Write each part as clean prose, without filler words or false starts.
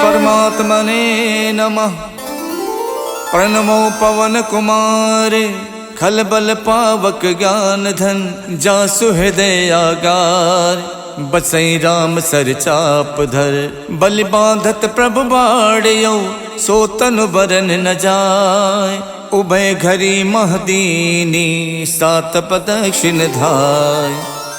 परमात्मने नमः। प्रणमो पवन कुमार खल बल पावक ज्ञान धन जासु हृदय आगार। बसई राम सर चाप धर बलि बांधत प्रभु बाड़ियो सो तनु बरन न जाय। उभय घरी महदीनी सात प्रदक्षिण धाय।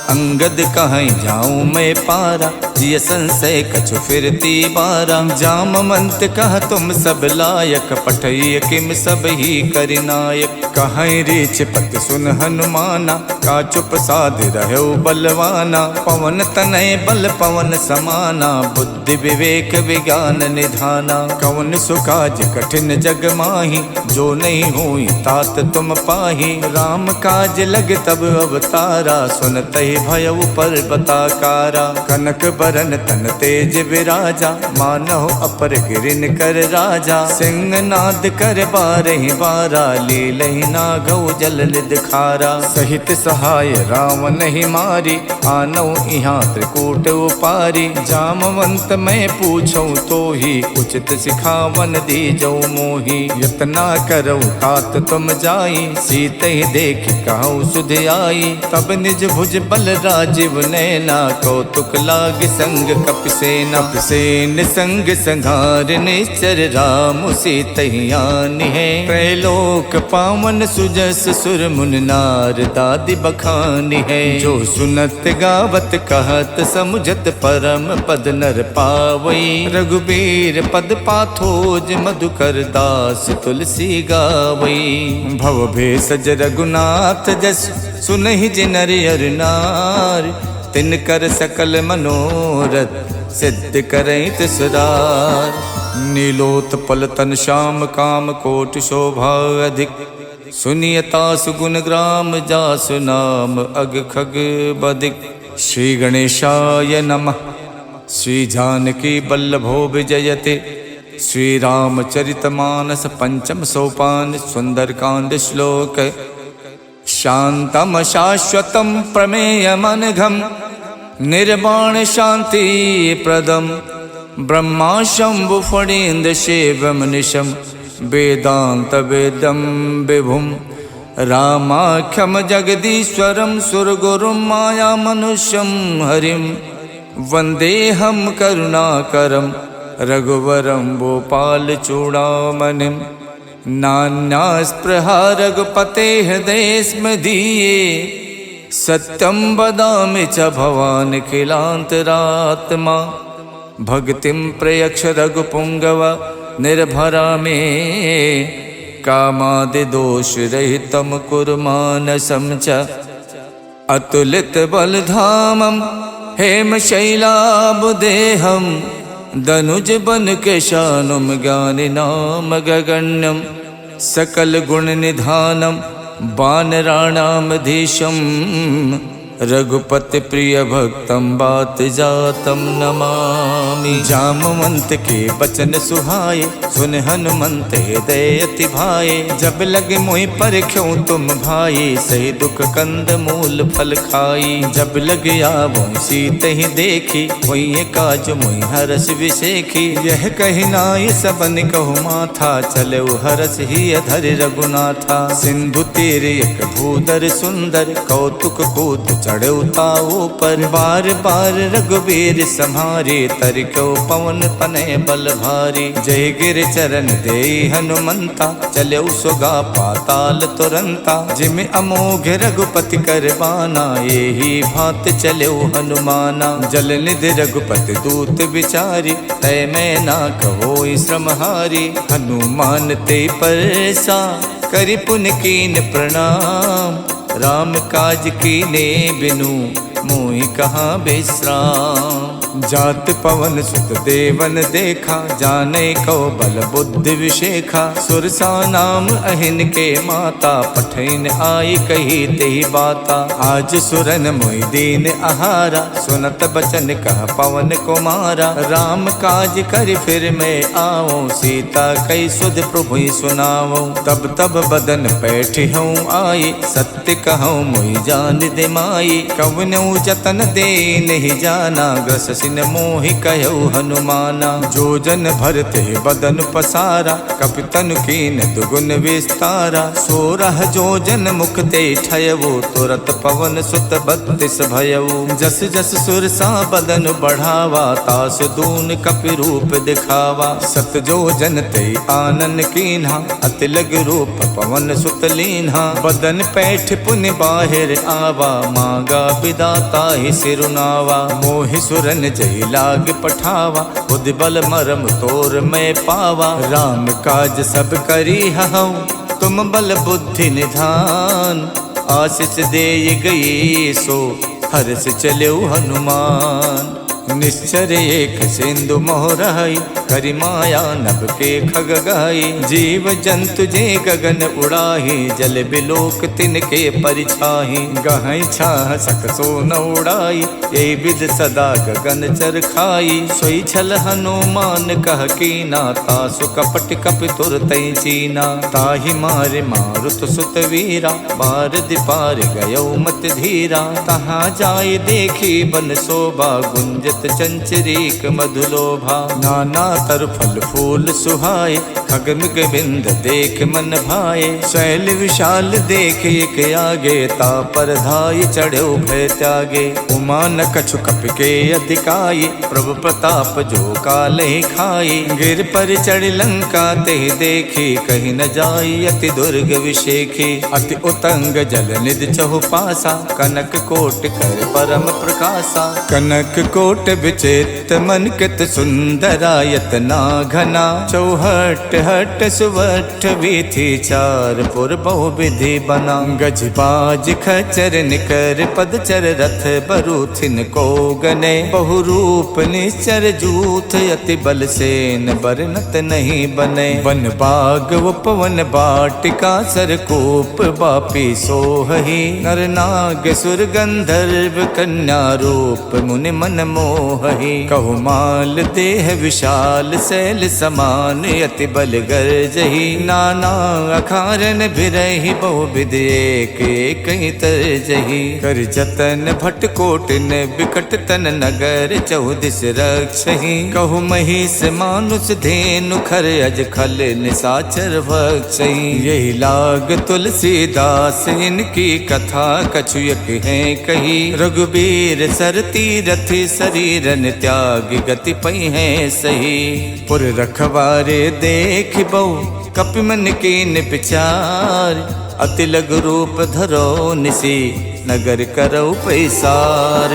अंगद कहीं जाऊं मैं पारा जिय संशय कछु फिरती बारा। जामवंत कह तुम सब लायक पठय किम सब ही करिनायक। कहीं रीछ पति सुन हनुमाना का चुप साध रहो बलवाना। पवन तनय बल पवन समाना बुद्धि विवेक विज्ञान निधाना। कवन सुकाज कठिन जग माही जो नहीं हुई तात तुम पाही। राम काज लग तब अवतारा सुनते भय पर बताकारा। कनक बरन तन तेज विराजा मानहो अपर गिरिन कर राजा। सिंह नाद कर बारहि बारा लीलहि नागौ जल निदखारा। सहित सहाय राम नहीं मारी आनौ इहाँ त्रिकूट उपारी। जामवंत मैं पूछूं तो ही उचित सिखावन दीजौ मोही। यतना करौ तात तुम जाई सीतहि देख कहु सुध आई। तब निज भुज बल राजीव नैना कौतुक लाग संग कपिसेना। कपिसेन संग संघार निश्चर राम सीतहियान है। त्रैलोक पावन सुजस सुर मुन नार दादि बखानी है। जो सुनत गावत कहत समुझत परम पद नर पावई। रघुबीर पद पाथोज मधुकर दास तुलसी गावई। भव भेषज रघुनाथ जस सुनहि जिनर अर नार। तिनकर सकल मनोरथ सिद्ध करई तिसरार। नीलोत्पल तन श्याम काम कोटि शोभा अधिक। सुनियता सुगुण ग्राम जासु नाम अग खग बदिक। श्री गणेशाय नमः। श्री जानकी बल्लभो विजयते। श्री रामचरितमानस पंचम सोपान सुंदरकांड श्लोक। शांतम शाश्वतम प्रमेयमनघम निर्वाण शांति प्रदम। ब्रह्मा शंभु फणीन्द्र शिवम निशम वेदांत वेदम विभुम। रामाख्यम जगदीश्वरम सुरगुरुम माया मनुष्यम हरिम। वंदेहम करुणाकरम रघुवरम भोपाल चूड़ामणिम। नान्या स्पृहा रघुपते हृदय स्मदीये। सत्यम वदामि च भवान् खिलान्तरात्मा। भक्तिं प्रयक्ष रघुपुंगव निर्भरा मे। कामादि दोष रहितं कुरु मानसं च। अतुलित बलधामं हेमशैलाबुदेहं। दनुज बन केशानुम ज्ञानिनाम गगण्यम। सकल गुण निधानम वानराणामधीशम। रघुपति प्रिय भक्तम बात जातम नमामि। जामवंत के बचन सुहाए सुन हनुमंत हृदय अति भाए। जब लगे मोहि परख्यों तुम भाई सही दुख कंद मूल फल खाई। जब लग आवो सीतहि देखी वही काज मोहि हरस विसेखी। यह कहि नाई सबन कहु माथा चले हरस ही अधर रघुनाथा। सिंधु तीर एक भूधर सुंदर कौतुक कूद चढ़े उताओ पर। बार बार रघुबीर सम्हारे तरक्यो पवन पने बल भारी। जय गिर चरण दे हनुमंता चले सुगा पाताल तुरंता। जिम अमोघ रघुपति कर बाना यही भात चले हनुमाना। जल निधि रघुपति दूत विचारी तय मैं ना कहो श्रमहारी। हनुमान ते परसा करि पुन कीन प्रणाम। राम काज कीने बिनु मोहि कहाँ विश्राम। जात पवन सुत देवन देखा जाने को बल बुद्धि विशेखा। सुरसा नाम अहिन के माता पठैन आई कही तेहि बाता। आज सुरन मोहि दीन आहारा सुनत बचन कह पवन कुमारा। राम काज कर फिर मैं आओ सीता कई सुध प्रभु सुनाओ। तब तब बदन पैठ हूँ आई सत्य कहूँ मोहि जान दे माई। कवनौ कहूँ जतन दे नहीं जाना, ग्रस सिन मोहि कहु हनुमाना। जो जन भरते बदन पसारा, कपितन कीन दुगुन विस्तारा। 16 जो जन मुखते ठयवो, तुरत पवन सुत 32 भयऊ। जस जस सुरसा बदन बढ़ावा, तास दून कपि रूप दिखावा। 7 जो जन ते आनन कीन्हा, अति लग रूप पवन सुत लीन्हा। बदन पैठ पुनि बाहिर आवा, मांगा विदाता ही सिरुनावा। मोहि सुरन जय लाग पठावा, बुद्धि बल मरम तोर मैं पावा। राम काज सब करी हऊँ, तुम बल बुद्धि निधान। आशीष दे गई सो, हर्ष चलो हनुमान। निश्चर एक सिंधु मोहराई, करि माया नभ के खग गाई। जीव जंतु जे गगन उड़ाही, जल बिलोक तिनके परिछाही। गहई छाह सक सो न उड़ाई, यही विद सदा गगन चर खाई। सोई छल हनुमान कह कीना, तासु कपट कपि तुरतई चीना। ताहि मारे मारुत सुत वीरा, बारद पार गयो मत धीरा। तहाँ जाय देखी बन शोभा, गुंजत चंचरीक मधुलोभा। नाना तर फल फूल सुहाए, खगमग बिंद देख मन भाए। शैल विशाल देख एक आगे, ता पर धाय चढ़ो भय त्यागे। उमा न कछु कपि के अधिकाई, प्रभु प्रताप जो काल ही खाई। गिर पर चढ़ लंका ते देखी, कहीं न जाई अति दुर्ग विशेखी। अति उतंग जल निधि चहु पासा, कनक कोट कर परम प्रकाशा। कनक कोट विचित मन कित सुंदरायत ना घना। चौहट हट सुवठ वीथि, चार पुर बहु विधि बना। गज बाज खचर निकर पदचर, रथ बरूथिन को गने। बहु रूप निश्चर जूथ, अति बल सेन बरनत नहीं बने। वन बाग उपवन बाटिका, सरकूप बापी सोहही। नर नाग सुर गंधर्व कन्या, रूप मुनि मन मोहहि। कहु माल देह विशाल, शैल समान अति बल गर्जहि। नाना अखारन बिरहि, बहु विध एक एक तरजहि। कर जतन भट कोटिन, बिकट तन नगर चहुदिस रक्षहि। कहु महिष मानुष धेनु, खर अज खल निसाचर भक्षहि। यही लाग तुलसीदास, इनकी कथा कछु एक है कही। रघुबीर सर तीरथि, शरीरन त्याग गति पई है सही। पुर रखवारे देख बहु, कपि मन कीन विचार। अति लघु रूप धरो निसी, नगर करौ पैसार।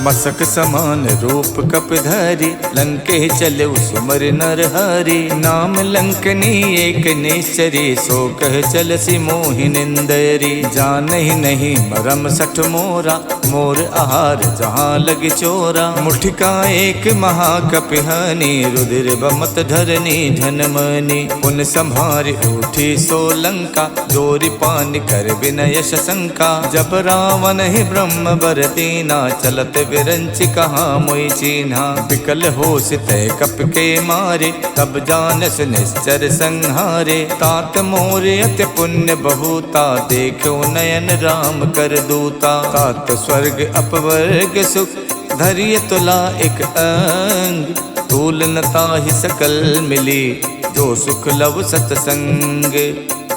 मसक समान रूप कपि धरि, लंके चलऊ सुमर नर हरि। नाम लंकनी एक निश्चरी, सो कह चलसी मोहि निंदरी। जानहि नहीं मरम सठ मोरा, मोर आहार जहाँ लग चोरा। मुठिका एक महाकपिहानी, रुधिर बमत धरनी धनमनी। पुन संभारि उठी सो लंका, जोरि पान कर विनय शंका। जब रावण ही ब्रह्म बर दीना, चलत विरंचि कहाँ मोई चीन्हा। विकल होश तय कप के मारे, तब जानस निश्चर संहारे। तात मोरे अति पुण्य बहुता, देखो नयन राम कर दूता। तात स्वर्ग अपवर्ग सुख, धरिय तुला एक अंग। तूल न ताहि सकल मिली, जो सुख लव सतसंग।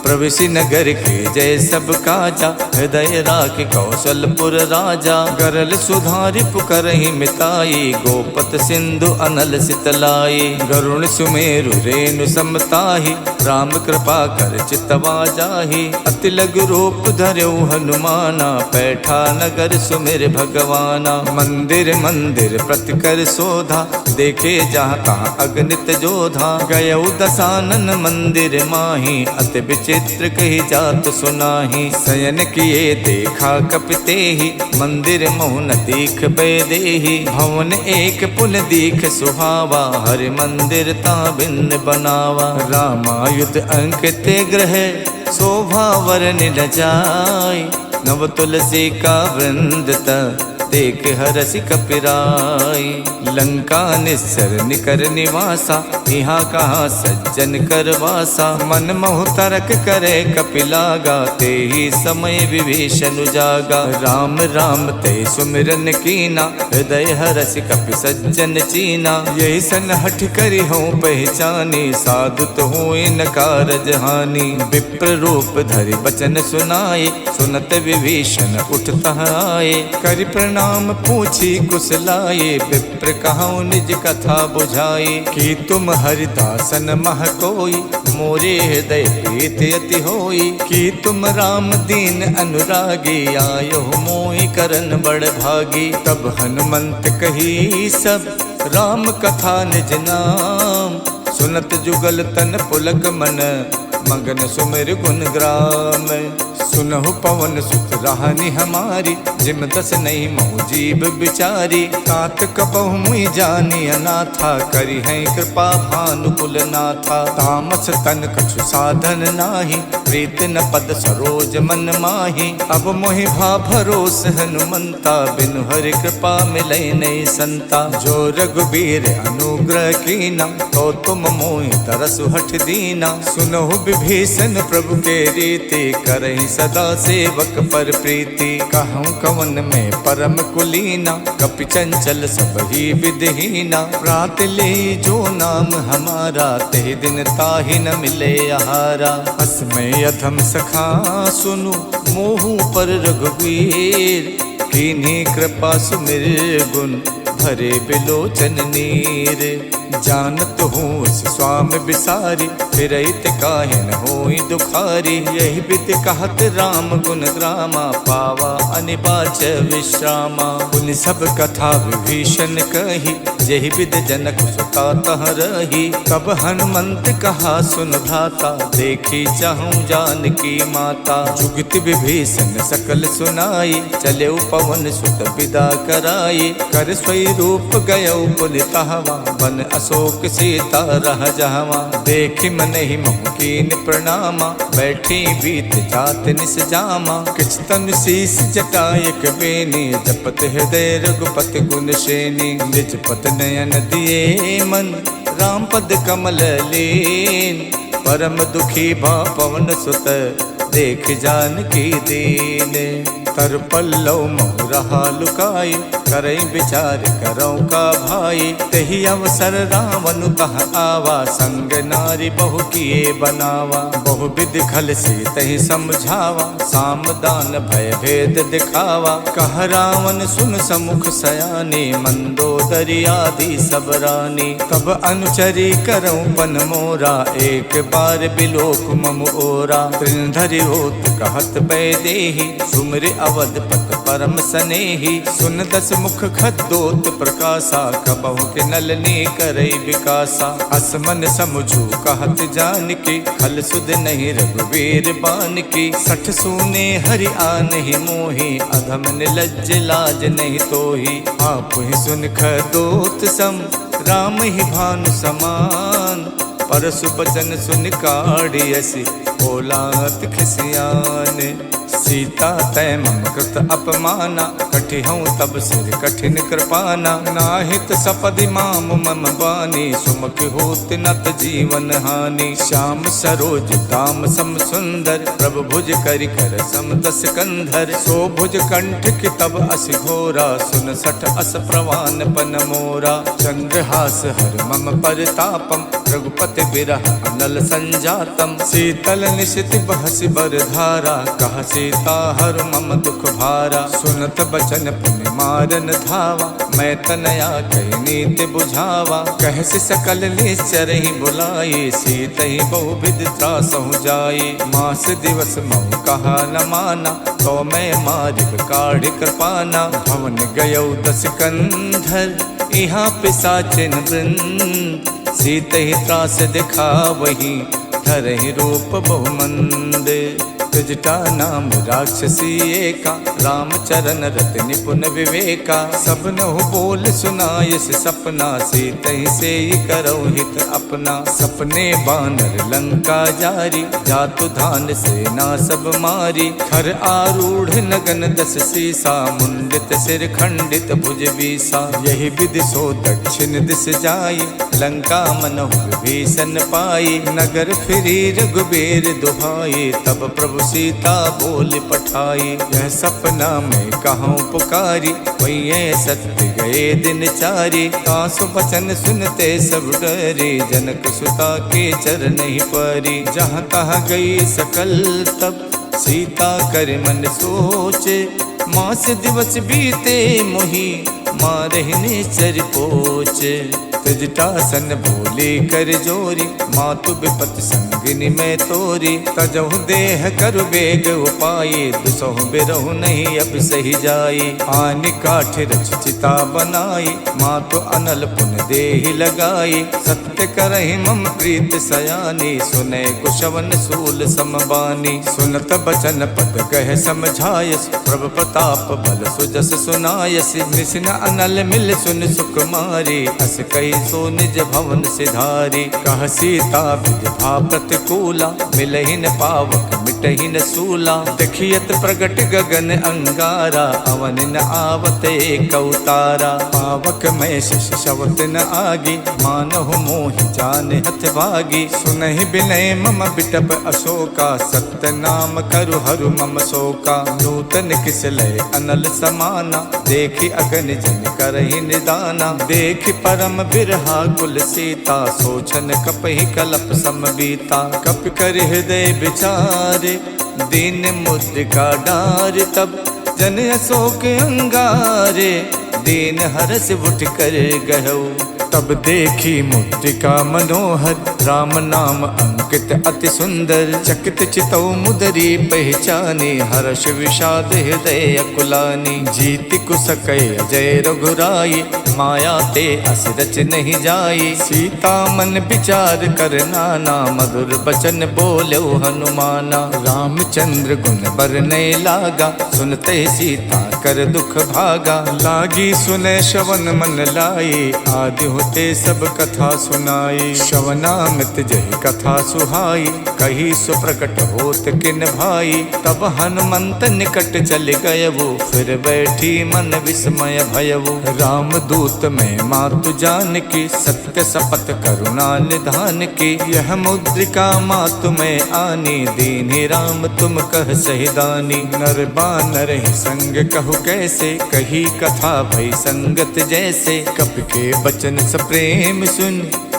प्रविशि नगर के जय सब काजा, हृदय राख कौशलपुर राजा। गरल सुधारि पुकरहि मिताई, गोपत सिंधु अनल सितलाई। गरुण सुमेरु रेणु समताहि, राम कृपा कर चितवा जाहि। अति लघु रूप धर्यु हनुमाना, पैठा नगर सुमिर भगवाना। मंदिर मंदिर प्रति कर शोधा, देखे जहाँ तहाँ अगणित जोधा। गयौ दसानन मंदिर माही, अति विचित्र कही जात सुनाही। शयन किए देखा कपितेहि, मंदिर मोहन दीख बैदेहि। भवन एक पुन दीख सुहावा, हरि मंदिर ता भिन्न बनावा। रामायुध अंकित ग्रह, शोभा वरन न जाय। नव तुलसी का वृंद देख हरसि कपिराई। लंका निस्सर निकर निवासा, यहाँ कहाँ सज्जन कर वासा। मन मोह तरक करे कपिलागा, ते ही समय विभीषण जागा। राम राम ते सुमिरन कीना, हृदय हरसि कपि सज्जन चीना। यही सन हठ करि हूँ पहचानी, साधु तो हुए न कारज हानि। विप्र रूप धरि बचन सुनाए, सुनत विभीषण उठता आए। करि प्रणाम पूछी कुशलाए, विप्र कहूँ निज कथा बुझाए। कि तुम हरिदासन मह कोई, मोरे हृदय प्रीत अति होई। कि तुम राम दीन अनुरागी, आयो मोहि करन बड़ भागी। तब हनुमंत कही सब, राम कथा निज नाम। सुनत जुगल तन पुलक मन, मगन सुमिर गुण ग्राम। सुनहु पवन सुत राहनि हमारी, जिम दस नहीं महु जीव बिचारी। तात कपहु मुई जानी अनाथा, करी है कृपा भानुकुल नाथा। तामस तन कछु साधन नाही, प्रीत न पद सरोज मन माही। अब मोहि भा भरोस हनुमंता, बिनु हरि कृपा मिलै नहीं संता। जो रघुबीर अनुग्रह कीना, तो तुम मोहि तरसु हठ दीना। सुनहु विभीषण प्रभु के रीति, करहि सदा सेवक पर प्रीति। कहूँ कवन में परम कुलीना, कपि चंचल सब ही विधहीना। प्रात ले जो नाम हमारा, ते दिन ताहि न मिले आहारा। असमय अधम सखा सुनु, मोहु पर रघुवीर। कीन्ही कृपा सुमिर गुण, भरे बिलोचन नीर। जानत हूँ स्वामी बिसारी, फिरहित काहे न होई दुखारी। यही विधि कहत राम गुण ग्रामा, पावा अनिबाच विश्रामा। पुनि सब कथा विभीषण कही, यही विधि जनक सुता तह रही। तब हनुमंत कहा सुन भ्राता, देखी चाहूँ जानकी माता। जुगति विभीषण सकल सुनाई, चले पवन सुत विदा कराई। कर स्वरूप गयो पुनितहवा, बन अशोक सीता रह जहवा। देखि मन ही मोह कीन प्रणामा, बैठी बीत जात निस जामा। किछ तनु शीस जटायक बेनी, जपत हृदय रघुपति गुण श्रेणी। निज पत नयन दिए मन, राम पद कमल लीन। परम दुखी भा पवन सुत, देख जानकी दीन। तर पल्लव मोह रहा लुकाई, करई विचार करौ का भाई। तही अवसर रावण तह आवा, संग नारी बहु किए बनावा। बहु विधि खल से तही समझावा, साम दान भय भेद दिखावा। कह रावण सुन समुख सयानी, मंदोदरी आदि सब रानी। तब अनुचरी करौ पन मोरा, एक बार बिलोक मम ओरा। त्रिनधरि होत कहत बैदेही, सुमिर अवधपत परम सनेही। सुन दस मुख खद्दोत प्रकाशा, कबहु के नलनी करई विकासा। असमन समझू कहत जानकी, खल सुध नहीं रघुवीर बानकी। सठ सूने हरि आनहि मोहि, अधम निलज्ज लाज नहीं तोहि। आप ही सुन खद्दोत सम, राम ही भानु समान। परसु बचन सुन काढ़ियसि, बोलात खिसियान। सीता तय मम कृत अपमाना, कठिहऊँ तब सिर कठिन कृपाना। नाहित सपदि माम मम बानी, सुमुख होत नत जीवन हानि। श्याम सरोज दाम सम सुंदर, प्रभु भुज करि कर सम दस कंधर। सो भुज कंठ की तब अस घोरा, सुन सठ अस प्रवान पन मोरा। चंद्रहास हर मम परतापम, रघुपति बिरह अनल संजातम। शीतल निशित बहसि बर धारा, कह सीता हर मम दुख भारा। सुनत बचन पुनि मारन धावा, मैं तनया कही नीति बुझावा। कहसि सकल निश्चर ही बुलाई, सीत ही बहु विधि त्रासहु जाई। मास दिवस महु कहा न माना, तो मैं मारिक काढ़ कृपाना। भवन गयौ दस कंधर, यहाँ पिशाचिन वृंद। सीत ही त्रास दिखा वही, धरहि रूप बहुमंद। त्रिजटा नाम राक्षसी एका, रामचरण रत निपुण विवेका। सब नहु बोल सुनायस सपना, सीतहि से करौ हित अपना। सपने बानर लंका जारी, जातु धान सेना सब मारी। खर आरूढ़ नगन दस सीसा, मुंडित सिर खंडित भुज बीसा। यही विधि सो दक्षिण दिस जाई, लंका मनहु विभीषण पाई। नगर फिरी रघुबीर दुहाई, तब प्रभु सीता बोल पठाई। यह सपना में कहूँ पुकारी, वही सत्य गए दिन चारी। आंसू बचन सुनते सब डरे, जनक सुता के चरण ही परी। जहाँ तहाँ गई सकल तब, सीता कर मन सोचे। मास दिवस बीते मोही, मारहिने चर पोचे। त्रिजटासन बोले कर जोरी, मातु विपत संगिनी में तोरी। तजहु देह करु बेग उपाये, दुसहु बिरहु नहीं अब सही जाई। आनि काठ रच चिता बनाई, मातु अनल पुन देहि लगाई। सत्य करहि मम प्रीत सयानी, सुने कुशवन सूल समबानी। सुनत बचन पद कह समझायस, प्रभु प्रताप बल सुजस सुनायस। निसिन अनल मिल सुन सुकुमारी, अस कई सो निज भवन सिधारी। कह सीता विधि प्रतिकूला, मिलहि न पावक मिटहि न सूला। देखियत प्रगट गगन अंगारा, अवन न आवत एक अवतारा। पावक में शिष शवत न आगी, मानहु मोहि जान हथ भागी। सुनहि बिनय मम बिटप अशोका, सत्य नाम करु हरु मम शोका। नूतन किस लय अनल समाना, देखि अगन जन करहि निदाना। देखि परम बिरहा कुल सीता, सोचन कपहि कलप समबीता। कप कर हृदय विचारे, दीन मुद्रिका डार। तब जन अशोक अंगारे, दीन हरस उठ कर गहु। तब देखी मुद्रिका मनोहर, राम नाम अंकित अति सुंदर। चकित चितौ मुदरी पहचानी, हर्ष विषाद हृदय अकुलानी। जीत कुसकै अजय रघुराई, माया ते अस रच नहीं जाई। सीता मन विचार कर नाना, मधुर बचन बोलो हनुमाना। रामचंद्र गुण बरनै लागा, सुनते सीता कर दुख भागा। लागी सुने श्रवण मन लाई, आदि होते सब कथा सुनाई। श्रवणामृत जहि कथा सुहाई, कही सुप्रकट होत किन भाई। तब हनुमंत निकट चल गयवु, फिर बैठी मन विस्मय भयवु। राम दूत में मातु जान की, सत्य शपथ करुणा निधान की। यह मुद्रिका मातु में आनी, दीन्हि राम तुम कह सही दानी। नर बानर ही संग कहु कैसे, कही कथा भई संगत जैसे। कपि के बचन प्रेम सुन,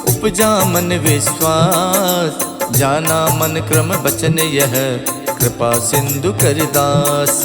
उपजा मन विश्वास। जाना मन क्रम बचन यह, कृपा सिंधु करदास।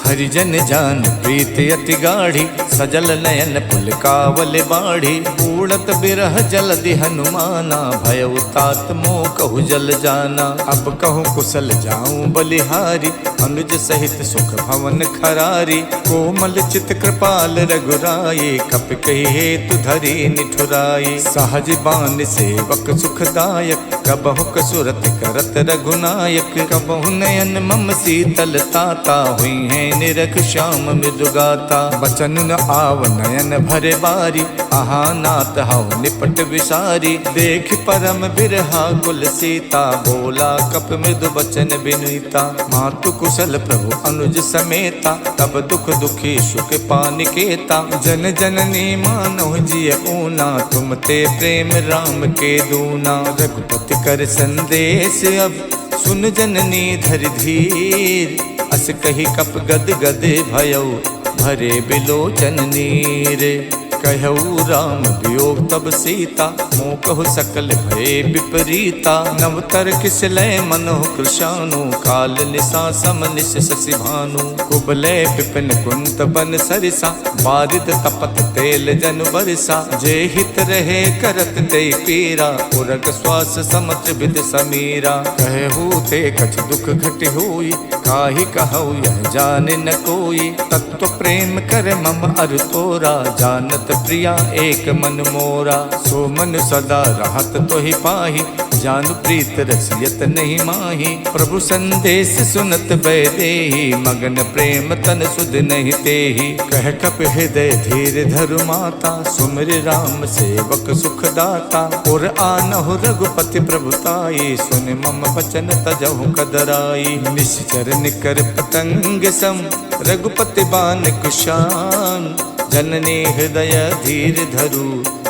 हरिजन जान प्रीत अति गाढ़ी, सजल नयन पुलकावल बाढ़ी। उड़त बिरह जलधि हनुमाना, भयउ तात मोह कहु जल जाना। अब कहूँ कुशल जाऊं बलिहारी, अनुज सहित सुख भवन खरारी। कोमल चित कृपाल रघुराई, कप कही हेतु धरी निठुराई। सहज बान सेवक सुखदायक, कबहु कसुरत करत रघुनायक। कबहु नयन मम शीतल ताता, हुई है निरख श्याम मृदुगाता। बचन न आव नयन भरे बारी, आहा नाथ हव निपट विसारी। देख परम बिरहा कुल सीता, बोला कप मृदु बचन बिनुता। मातु कुशल प्रभु अनुज समेता, तब दुख दुखी सुख पानिकेता। जन जननी मानव जिय ऊना, तुम ते प्रेम राम के दूना। रघुपति कर संदेश अब, सुन जननी धर धीर। अस कही कप गद गद भयउ, भरे बिलोचन नीर। कहऊ राम वियोग तब सीता, मोह कहु सकल भय विपरीता। नवतर किस लय मनोह कृशानु, काल निशा सम निश शशि भानु। कुबलय विपिन कुंत बन सरिसा, बारिद तपत तेल जन बरसा। जे हित रहे करत ते पीरा, उरग श्वास समत्र विद समीरा। कहू ते कछ दुख घट होई, काहि कहऊ यह जान न कोई। तत्व प्रेम कर मम अर तोरा, जानत प्रिया एक मन मोरा। सो मन सदा रहत तो ही पाही, जानु प्रीत रसियत नहीं माही। प्रभु संदेश सुनत बैदेही, मगन प्रेम तन सुध नहीं तेही। कह कप हृदय धीर धरु माता, सुमिर राम सेवक सुख दाता। और आनहु रघुपति प्रभुताई, सुन मम बचन तजहु कदराई। निश्चर निकर पतंग सम, रघुपति बान कुशान। जननी हृदय धीर धरु,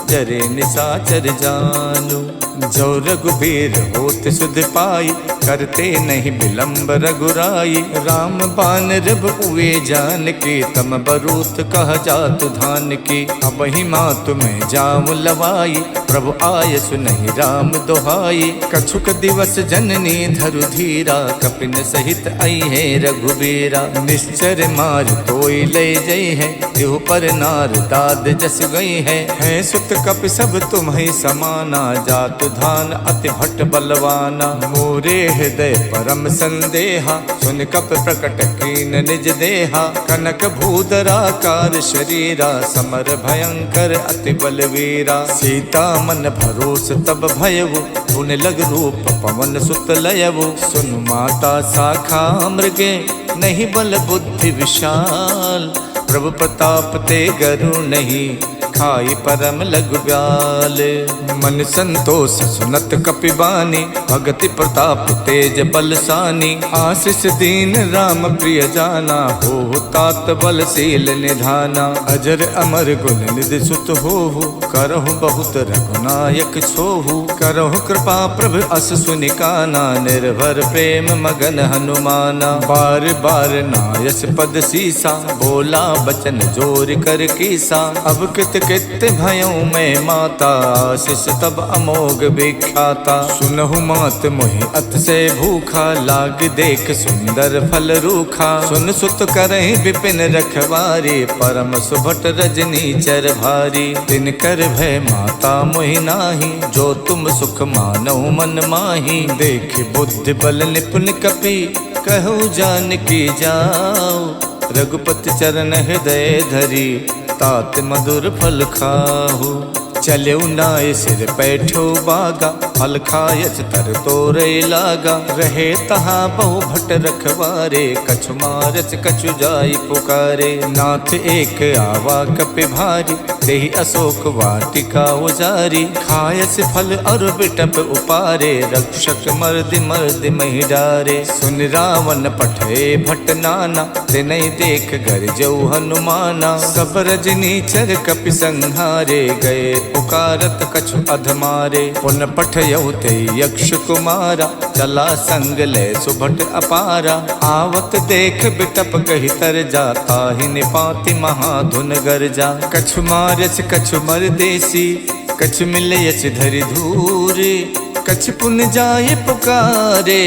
जरे निसाचर जानु। जो रघुबीर होत सुध पाई, करते नहीं विलंब रघुराई। राम बान रब उए जान के, तम बरूत कह जातु धान की। अब ही मातु में जाऊं लवाई, प्रभु आय सुनहि राम दोहाई। कछुक दिवस जननी धरु धीरा, कपिन सहित आई है रघुबीरा। निश्चर मार तोई ले जई है, देहु पर नार दाद जस गई है। सुत कपि सब तुम्हि समाना, जातु धान अति भट्ट बलवाना। मोरे हृदय परम संदेहा, सुन कप प्रकट कीन निज देहा। कनक भूधराकार शरीरा, समर भयंकर अति बलवीरा। सीता मन भरोस तब भयवु, पुन लग रूप पवन सुत लयवु। सुन माता शाखा मृगे, नहीं बल बुद्धि विशाल। प्रभु प्रताप ते गरु नहीं, खाई परम लघु ब्याल। मन संतोष सुनत कपिबानी, भगति प्रताप तेज बलसानी। आशीष दीन राम प्रिय जाना, हो तात बलशील निधाना। अजर अमर गुण निधि सुत होहु, करहु बहुत रघुनायक छोहु। करहु कृपा प्रभु अस सुनिकाना, निर्भर प्रेम मगन हनुमाना। बार बार नायस पद सीसा, बोला बचन जोर कर कीसा। अब कित कित भयों में माता, आशीष तब अमोघ विख्याता। सुनहु मात मोहि अत से भूखा, लाग देख सुंदर फल रूखा। सुन सुत करहि विपिन रखवारी, परम सुभट रजनी चर भारी। तिन कर भय माता मोहि नाही, जो तुम सुख मानौ मन माही। देख बुद्धि बल निपुण कपि, कहु जानकी जाओ। रघुपति चरण हृदय धरी, तात मधुर फल खाहु। चले नाय सिर पैठो बागा, फल खायच तर तोरे लागा। रहे तहा बहु भट रखवारे, कछु मारच कछु जाई पुकारे। नाथ एक आवा कपि भारी, देहि अशोक वाटिका उजारी। खायस फल और बिटप उपारे, रक्षक मर्दि मर्दि महि डारे। सुन रावण पठे भट नाना, तिनहि देख गरजौ हनुमाना। सब रजनी चर कपि संहारे, गए पुकारत कछु अधमारे। पुन पठयौ ते यक्ष कुमारा, चला संग ले सुभट अपारा। आवत देख बिटप कहि तर जा, ताहि निपाति महाधुन गरजा। कछु मारच कछु मर देसी, कछु मिलयच धरि धूरे। कछु पुन जाय पुकारे,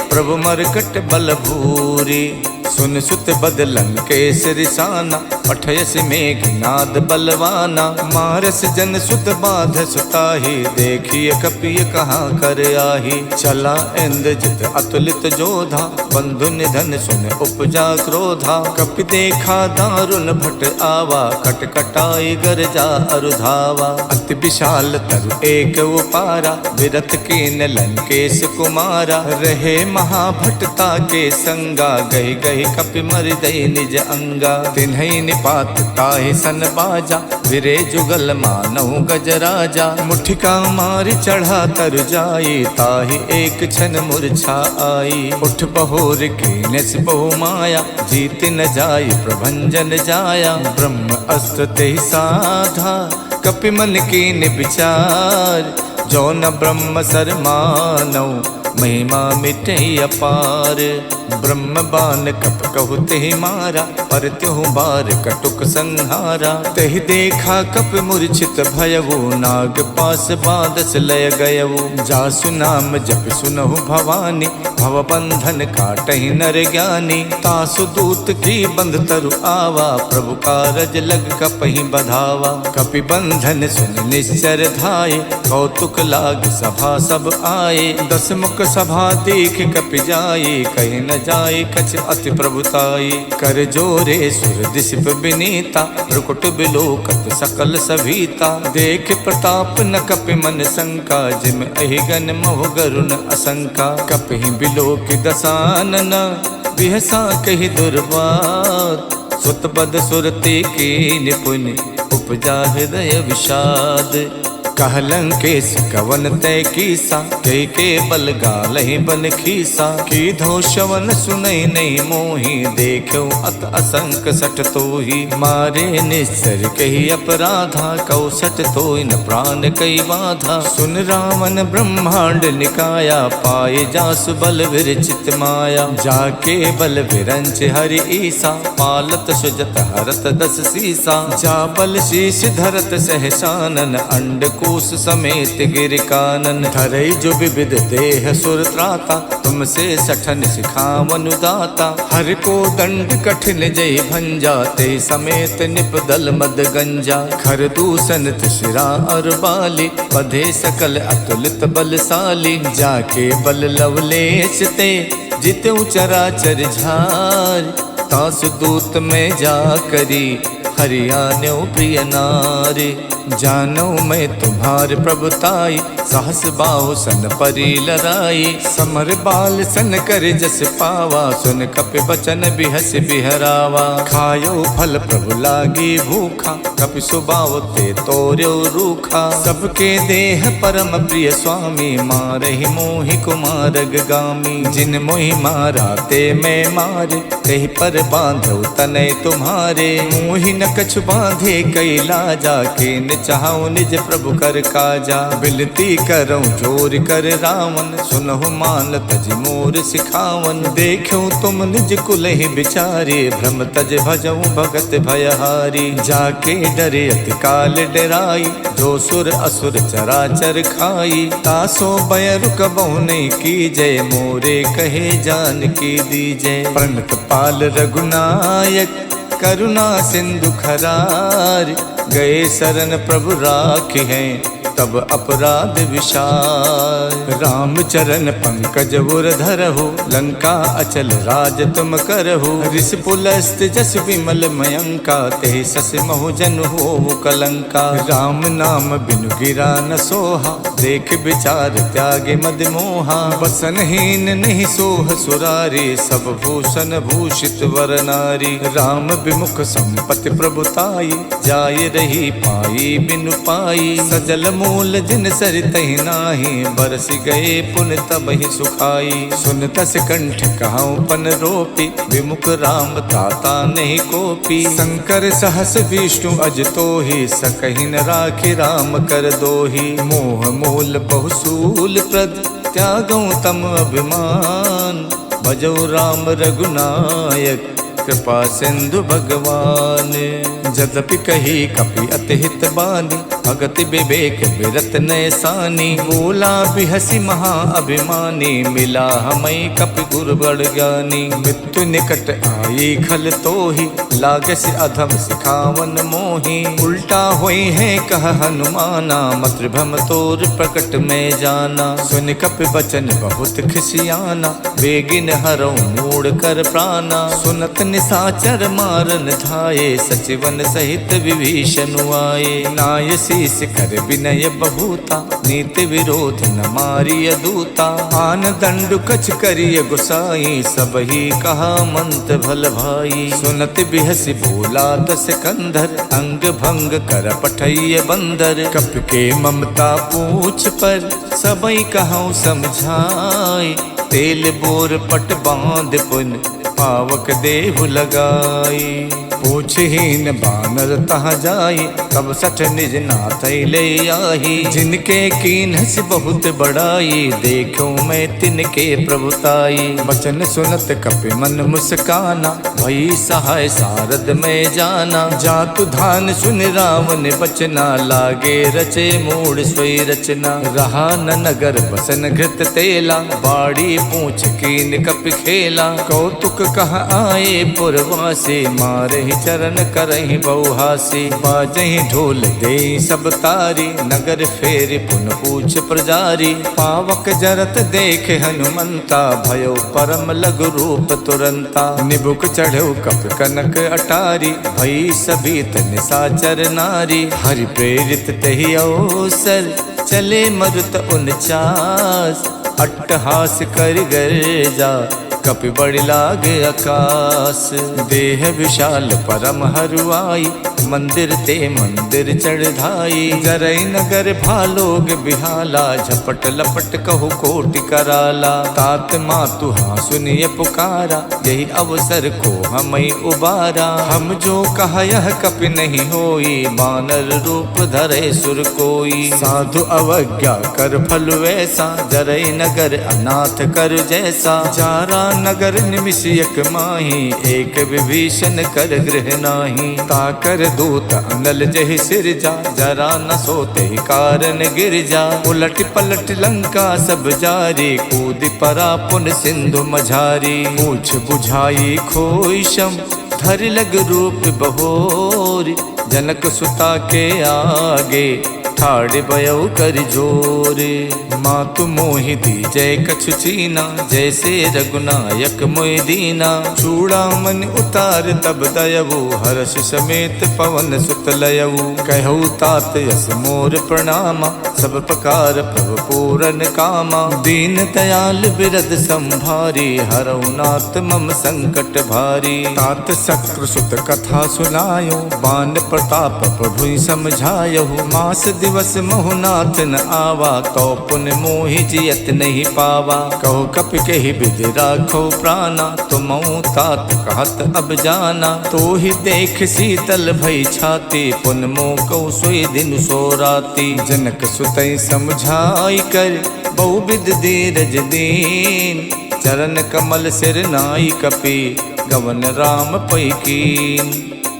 प्रभु मरकट बल भूरे। सुन सुत बदलन केस रिसाना, पठयस मेघनाद बलवाना। मारस जन सुत बाध सुताही, देखिए कपिय कहाँ कर आही। चला इंद्रजित अतुलित जोधा, बंधु निधन सुन उपजा क्रोधा। कपि देखा दारुण भट आवा, कटकटाई गरजा अरुधावा। अति विशाल तरु एक उपारा, विरथ कीन लंकेश कुमारा। रहे महाभटता के संगा, गही गही कपि मर दई निज अंगा। तिन्हि निपात ताहि सन बाजा, विरे जुगल मानहु गजराजा। मुठिका मारि चढ़ा तर जाई, ताहि एक क्षण मूर्छा आई। उठ बहोर कीनस बहु माया, जीत न जाई प्रभंजन जाया। ब्रह्म अस्त्र तेहि साधा, कपि मन कीन विचार। जो न ब्रह्म सर मानौ, महिमा मिटई अपार। ब्रह्म बान कप कहु तेहि मारा, पर त्यों बार कटुक संहारा। तेहि देखा कप मूर्छित भयवु, नाग पास बादस लय गयवु। जासु नाम जप सुनहु भवानी, भव बंधन काटहि नर ज्ञानी। तासु दूत की बंध तरु आवा, प्रभु कारज लग कपहि बधावा। कपि बंधन सुन निश्चर धाये, कौतुक लाग सभा सब आए। दस मुख सभा देख कपि जाई, कहीं न जाए कछ अति प्रभुताई। कर जोरे सुर दिशप बिनीता, भ्रुकुट बिलोकत सकल सभीता। देख प्रताप न कपि मन शंका, जिम अहिगन मोह गरुण असंका। कपि बिलोक दसानन, बिहसा कहि दुर्बात। सुत बद सुरते की निपुण, उपजा हृदय विषाद। कहलंकेश कवन तय कीसा, कई के बल गालहि बन खीसा। की धो शवन सुनई नहीं मोही, देखो अत असंक सट तोही। मारे निश्चर कही अपराधा, कौ सट तोय न प्राण कई बाधा। सुन रावण ब्रह्मांड निकाया, पाए जासु बल विरचित माया। जाके बल विरंच हरि ईसा, पालत सुजत हरत दस सीसा। जा बल शीश धरत सहसानन, अंड कोश समेत गिर कानन। धरई जो विविध देह सुर त्राता, तुमसे सठन सिखावन दाता। हर को दंड कठिन जय भंजा, ते समेत निपदल मद गंजा। खर दूषण शिरा और बाली, बधे सकल अतुलित बलशाली। जाके बल लवलेश ते, जितु चराचर झार। तासु दूत में जा करी, हरियाण्यो प्रिय नारी। जानो मैं तुम्हार प्रभुताई, सहस बाहु सन परी लराई। समर बाल सन कर जस पावा, सुन कपि बचन बिहस बिहरावा। खायो फल प्रभु लागी भूखा, कपि सुबाव ते तोर्यो रूखा। सबके देह परम प्रिय स्वामी, मारहि मोहि कुमारग गामी। जिन मोहि मारा ते मैं मारे, कहीं पर बांधो तनय तुम्हारे। मोहि न कछु बांधे कई लाजा, के न चाहूं निज प्रभु कर काजा। बिनती करऊं जोर कर रावण, सुनहु मान तज मोर सिखावन। देखो तुम निज कुल ही बिचारे, भ्रम तज भजऊं भगत भयहारी। जाके डरे अति काल डराई, जो सुर असुर चराचर खाई। तासो भय रुकबहु नहीं कीजय, मोरे कहे जान की दीजय। प्रणत पाल रघुनायक, करुणा सिंधु खरार। गए शरण प्रभु राखी हैं, तब अपराध विशाल। राम चरण पंकज उर धरहु, लंका अचल राज तुम करहु। ऋषि पुलस्त जस विमल मयंका, ते सस महु जन होवु कलंका। राम नाम बिनु गिरा न सोहा, देख विचार त्यागे मद मोहा। बसनहीन नहीं सोह सुरारी, सब भूषण भूषित वर नारी। राम विमुख संपत्ति प्रभुताई, जाय रही पाई बिनु पाई। सजल मूल जिन सरितहि नाही, बरस गए पुन तब ही सुखाई। सुन तस कंठ कहाऊं पन रोपी, विमुख राम ताता नहीं कोपी। शंकर सहस विष्णु अज तोहि, सकहि न राखि राम कर दोहि। मोह मूल बहुसूल प्रद, त्यागऊं तम अभिमान। भजौ राम रघुनायक, कृपा सिंधु भगवान। जदपि कही कपि अति हित बानी, भगति विवेक बिरत नैसानी। बोला बिहसी महा अभिमानी, मिला हमें कपि गुरु बड़ ज्ञानी। मृत्यु निकट आई खल तोहि, लागस अधम सिखावन मोहि। उल्टा होई है कह हनुमाना, मत्रभम तोर प्रकट में जाना। सुन कपि बचन बहुत खिसियाना, बेगिन हरौ मूड़ कर प्राणा। सुनत निसाचर मारन धाये, सचिवन सहित विभीषण आए। नाय शीस कर विनय बहुता, नीति विरोध न मारिय दूता। आन दंडु कछ करिय गुसाई, सब ही कहा मंत भल भाई। सुनत बिहसी बोला दस कंधर, अंग भंग कर पठैय बंदर। कप के ममता पूछ पर, सबई कहूँ समझाई। तेल बोर पट बांध पुन, पावक देहु लगाई। पूछहीन बानर तहाँ जाई, तब सठ निज नाथ ले आही। जिनके कीन्हस बहुत बड़ाई, देखो मैं तिनके प्रभुताई। बचन सुनत कपि मन मुस्काना, भई सहाय सारद में जाना। जातु धान सुन रावण बचना, लागे रचे मूड सोई रचना। रहा न नगर बसन घृत तेला, बाड़ी पूछ कीन कपि खेला। कौतुक कह आए पुरवासी, मारे चरण चरण करहि बहुहासी। बाजहि ढोल देई सब तारी, नगर फेर पुन पूछ प्रजारी। पावक जरत देख हनुमंता, भयो परम लघु रूप तुरंता। निबुक चढ़ऊ कप कनक अटारी, भई सबीत निशाचर नारी। हरि प्रेरित तहि अवसर, चले मरुत 49। अट्टहास कर गर्जा, कपि बड़ि लागे आकाश। देह विशाल परम हरुआई, मंदिर ते मंदिर चढ़ाई। जरई नगर भालोग बिहाला, झपट लपट कहु कोटि कराला। तात मातु हाँ सुनिय पुकारा, यही अवसर को हमई उबारा। हम जो कहा यह कपि नहीं होई, बानर रूप धरे सुर कोई। साधु अवज्ञा कर फल वैसा, जरई नगर अनाथ कर जैसा। जारा नगर निमिषयक माही, एक विभीषण कर गृह नाही। ताकर दूत अनल जहि सिरजा, जरा न सोते कारण गिर जा। उलट पलट लंका सब जारी, कूद परा पुन सिंधु मझारी। पूछ बुझाई खोई शम, धर लग रूप बहोरी। जनक सुता के आगे, ठाड़ बयऊ कर जोरे। मातु मोहि दी जय कछु चीना, जैसे रघुनायक मोहि दीना। चूड़ामणि उतार तब दयवु, हर्ष समेत पवन सुत लयऊ। कहु तात यस मोर प्रणामा, सब प्रकार प्रभु पूरन कामा। दीन दयाल बिरद संभारी, हरऊ नाथ मम संकट भारी। तात शक्र सुत कथा सुनायो, बान प्रताप प्रभु समझायो। मास दिवस मोहनाथ न आवा, तो पुन मोहि जियत नहीं पावा। कहो कपि कहि विधि राखो प्राणा, तुमऊ तात कहत अब जाना। तो ही देख शीतल भई छाती, पुन मोह कहु सोई दिन सो राती। जनक सुतई समझाई कर, बहुविध धीरज दीन। चरण कमल सिर नाई कपि, गवन राम पै कीन।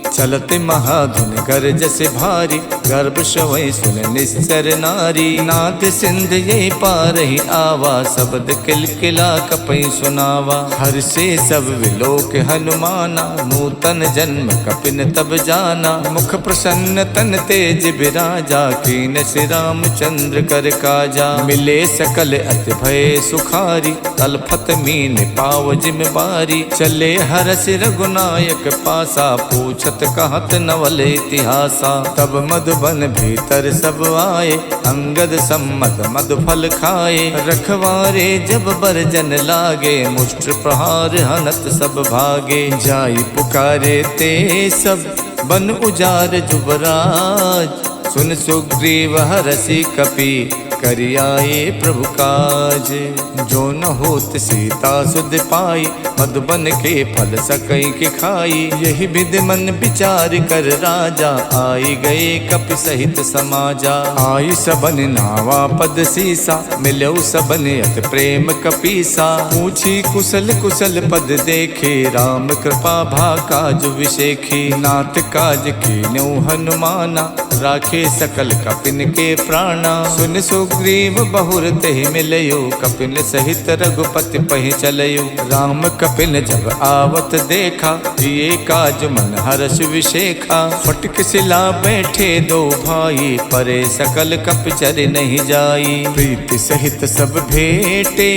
चलते महाधुन कर जसे भारी, गर्भ शवै सुन निश्चर नारी। नाद सिंध ये पारहि आवा, शब्द किलकिला कपि सुनावा। हर से सब विलोक हनुमाना, नूतन जन्म कपिन तब जाना। मुख प्रसन्न तन तेज बिराजा, कीन श्री रामचंद्र कर काजा। मिले सकल अति भय सुखारी, तलफत मीन पाव जिम बारी। चले हरस रघुनायक पासा, पूछत कहत नवल इतिहासा। तब मधुबन भीतर सब आए, अंगद सम्मत मधु फल खाए। रखवारे जब बरजन लागे, मुष्ट प्रहार हनत सब भागे। जाई पुकारे ते सब, बन उजार जुबराज। सुन सुग्रीव हरषि कपि, करियाए प्रभु काज। जो न होत सीता सुध पाई, मधुबन के फल सकई के खाई। यही विध मन विचार कर राजा, आई गए कपि सहित समाजा। आई सबन नावा पद सीसा, मिलऊ सबन अत प्रेम कपीसा। पूछी कुशल कुशल पद देखे, राम कृपा भा काज विशेखी। नाथ काज कीन्यु हनुमाना, राखे सकल कपिन के प्राणा। सुन सुग्रीव बहुर तेहि मिलयो, कपिन सहित रघुपति पहि चलयो। राम कपिन जब आवत देखा, ये काज मन हर्ष विशेखा। फटक सिला बैठे दो भाई, परे सकल कपि चर नहीं जाई। प्रीति सहित सब भेटे,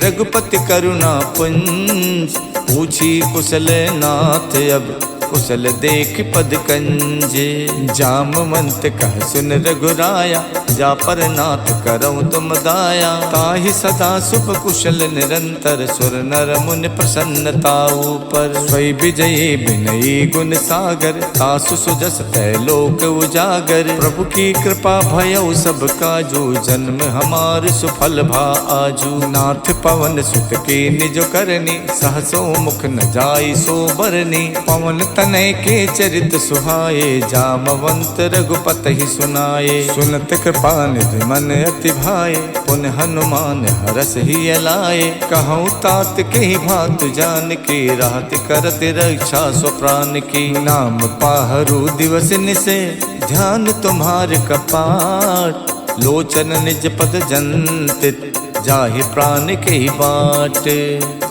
रघुपति करुणा पुंज। पूछी कुशल नाथ अब, कुशल देख पद कंजे। जामवंत कह सुन रघुराया, जा पर नाथ करऊँ तुम दाया। ताहि सदा शुभ कुशल निरंतर, सुर नर मुनि प्रसन्नता ऊपर। स्वै विजयी विनयी गुण सागर, तासु सुजस तैलोक उजागर। प्रभु की कृपा भयउ सब काजू, जन्म हमार सुफल भा आजू। नाथ पवन सुत की निज करनी, सहसो मुख न जाई सो बरनी। पवन तनय के चरित सुहाए, जामवंत रघुपति ही सुनाए। सुनत कृपा निधि मन अति भाए, पुन हनुमान हरस ही अलाए। कहूँ तात के ही भात जान के, राहत करत रक्षा स्वप्राण की। नाम पाहरू दिवस निसे, ध्यान तुम्हार कपाट। लोचन निज पद जंतित, जाहि प्राण के ही बाट।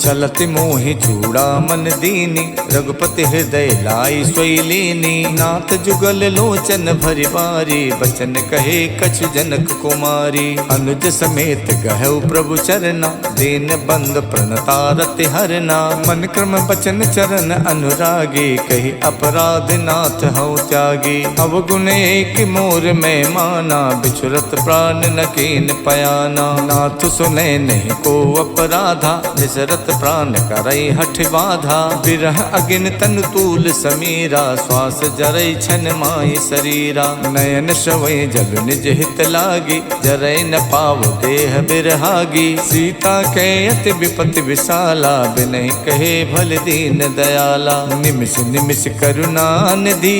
चलत मोहि चूड़ा मन दीनी, रघुपति हृदय लाई सोई लीनी। नाथ जुगल लोचन भरि बारी, बचन कहे कछु जनक कुमारी। अनुज समेत गहु प्रभु चरना, दीन बंद प्रणतारति हरना। मन क्रम बचन चरण अनुरागी, कही अपराध नाथ हऊ त्यागी। अवगुण एक मोर में माना, बिछुरत प्राण न कीन पयाना। नाथ सुने नहीं को अपराधा, निसरत प्राण करई हठ बाधा। बिरह अगिन तन तूल समीरा, श्वास जरई छन माई शरीरा। नयन श्रवई जल निज हित लागी, जरई न पाव देह बिरहागी। सीता के अति विपति विशाला, बिनहि कहे भल दीन दयाला। निमिष निमिष करुणा निधि,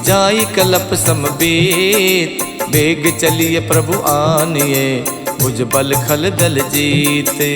जाई कलप समबीत। बेग चलिए प्रभु आनिए, भुज बल खल दल जीते।